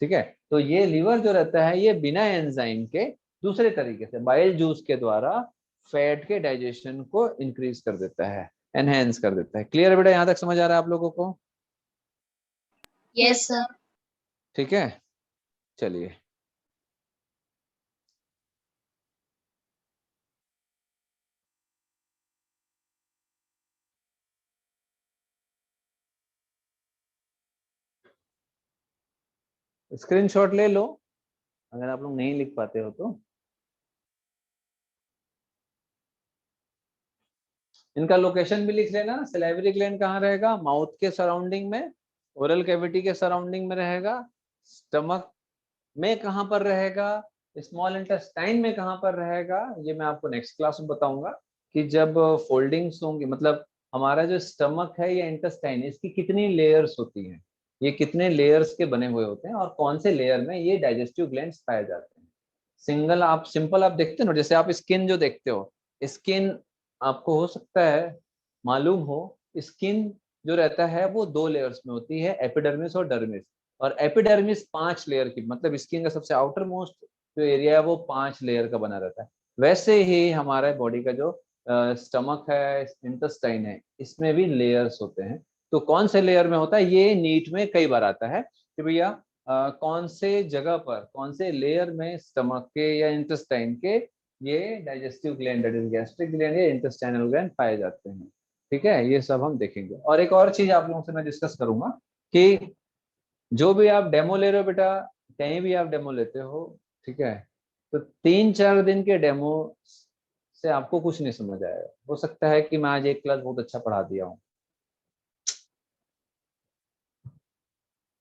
ठीक है, तो ये लीवर जो रहता है ये बिना एंजाइम के दूसरे तरीके से बाइल जूस के द्वारा फैट के डाइजेशन को इंक्रीज कर देता है, एनहेंस कर देता है। क्लियर बेटा, यहाँ तक समझ आ रहा है आप लोगों को? Yes, sir. ठीक है, चलिए। स्क्रीनशॉट ले लो अगर आप लोग नहीं लिख पाते हो तो। इनका लोकेशन भी लिख लेना। सैलिवरी ग्लैंड कहाँ रहेगा? माउथ के सराउंडिंग में, ओरल कैविटी के सराउंडिंग में रहेगा। स्टमक में कहाँ पर रहेगा? स्मॉल इंटेस्टाइन में कहाँ पर रहेगा? ये मैं आपको नेक्स्ट क्लास में बताऊंगा कि जब फोल्डिंग्स होंगी, मतलब हमारा जो स्टमक है या इंटेस्टाइन, इसकी कितनी लेयर्स होती हैं, ये कितने लेयर्स के बने हुए होते हैं और कौन से लेयर में ये डाइजेस्टिव ग्लैंड्स पाए जाते हैं। सिंपल आप देखते हो ना, जैसे आप स्किन जो देखते हो, स्किन आपको हो सकता है मालूम हो, स्किन जो रहता है वो 2 लेयर्स में होती है, एपिडर्मिस और डर्मिस। और एपिडर्मिस 5 लेयर की, मतलब स्किन का सबसे आउटर मोस्ट जो एरिया है वो 5 लेयर का बना रहता है। वैसे ही हमारे बॉडी का जो स्टमक है, इंटेस्टाइन है, इसमें भी लेयर्स होते हैं। तो कौन से लेयर में होता है, ये नीट में कई बार आता है कि भैया कौन से जगह पर, कौन से लेयर में स्टमक के या इंटेस्टाइन के ये digestive gland, that is gastric gland या इंटेस्टाइनल ग्लैंड पाए जाते हैं। ठीक है, ये सब हम देखेंगे। और एक और चीज आप लोगों से मैं डिस्कस करूंगा कि जो भी आप डेमो ले रहे हो बेटा, कहीं भी आप डेमो लेते हो, ठीक है, तो 3-4 दिन के डेमो से आपको कुछ नहीं समझ आएगा। हो सकता है कि मैं आज एक क्लास बहुत अच्छा पढ़ा दिया हूँ,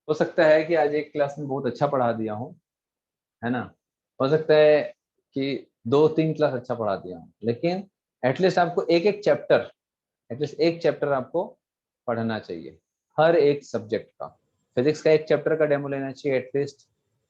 हो सकता है कि आज एक क्लास में बहुत अच्छा पढ़ा दिया हूँ, है ना, हो सकता है कि 2-3 क्लास अच्छा पढ़ा दिया हूँ, लेकिन एटलीस्ट आपको एटलीस्ट एक चैप्टर आपको पढ़ना चाहिए, हर एक सब्जेक्ट का। फिजिक्स का एक चैप्टर का डेमो लेना चाहिए एटलीस्ट,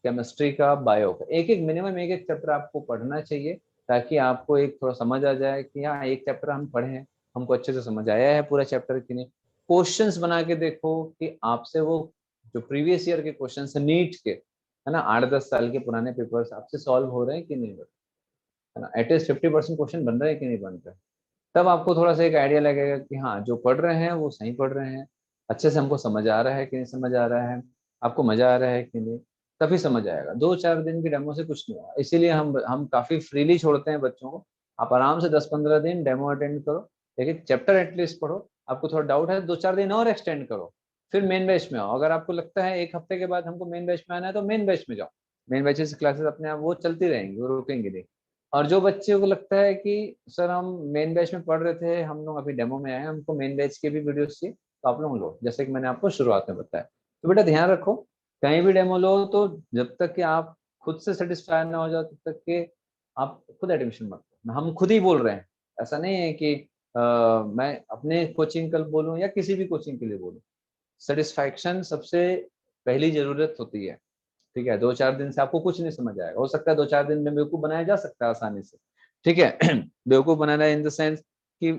केमिस्ट्री का, बायो का, मिनिमम एक चैप्टर आपको पढ़ना चाहिए, ताकि आपको एक थोड़ा समझ आ जाए कि हाँ एक चैप्टर हम पढ़े हैं, हमको अच्छे से समझ आया है पूरा चैप्टर कि नहीं। क्वेश्चंस बना के देखो कि आपसे वो जो प्रीवियस ईयर के क्वेश्चन है नीट के, है ना, 8-10 साल के पुराने पेपर्स आपसे सॉल्व हो रहे हैं कि नहीं हो रहे, है ना, एटलीस्ट 50% क्वेश्चन बन रहे हैं कि नहीं बन रहे। तब आपको थोड़ा सा एक आइडिया लगेगा कि हाँ जो पढ़ रहे हैं वो सही पढ़ रहे हैं, अच्छे से हमको समझ आ रहा है कि नहीं समझ आ रहा है, आपको मजा आ रहा है कि नहीं, तभी समझ आएगा। 2-4 दिन की डेमो से कुछ नहीं होगा, इसीलिए हम काफी फ्रीली छोड़ते हैं बच्चों को। आप आराम से 10-15 दिन डेमो अटेंड करो, लेकिन चैप्टर एटलीस्ट पढ़ो। आपको थोड़ा डाउट है 2-4 दिन और एक्सटेंड करो, फिर मेन बैच में आओ। अगर आपको लगता है 1 हफ्ते के बाद हमको मेन बैच में आना है तो मेन बैच में जाओ। मेन बैचेस क्लासेस अपने आप वो चलती रहेंगी, वो रुकेंगी नहीं। और जो बच्चे को लगता है कि सर हम मेन बैच में पढ़ रहे थे, हम लोग अभी डेमो में आए हैं, हमको मेन बैच के भी वीडियोस चाहिए, तो आप लोग लो, जैसे कि मैंने आपको शुरुआत में बताया। तो बेटा ध्यान रखो, कहीं भी डेमो लो तो जब तक कि आप खुद से सेटिस्फाई ना हो जाओ तब तक कि आप खुद एडमिशन मत लो। हम खुद ही बोल रहे हैं, ऐसा नहीं है कि मैं अपने कोचिंग कल बोलूँ या किसी भी कोचिंग के लिए बोलूँ। सेटिस्फैक्शन सबसे पहली जरूरत होती है। ठीक है, 2-4 दिन से आपको कुछ नहीं समझ आएगा, हो सकता है 2-4 दिन में बेवकूफ बनाया जा सकता है आसानी से। ठीक है बेवकूफ बनाना इन द सेंस कि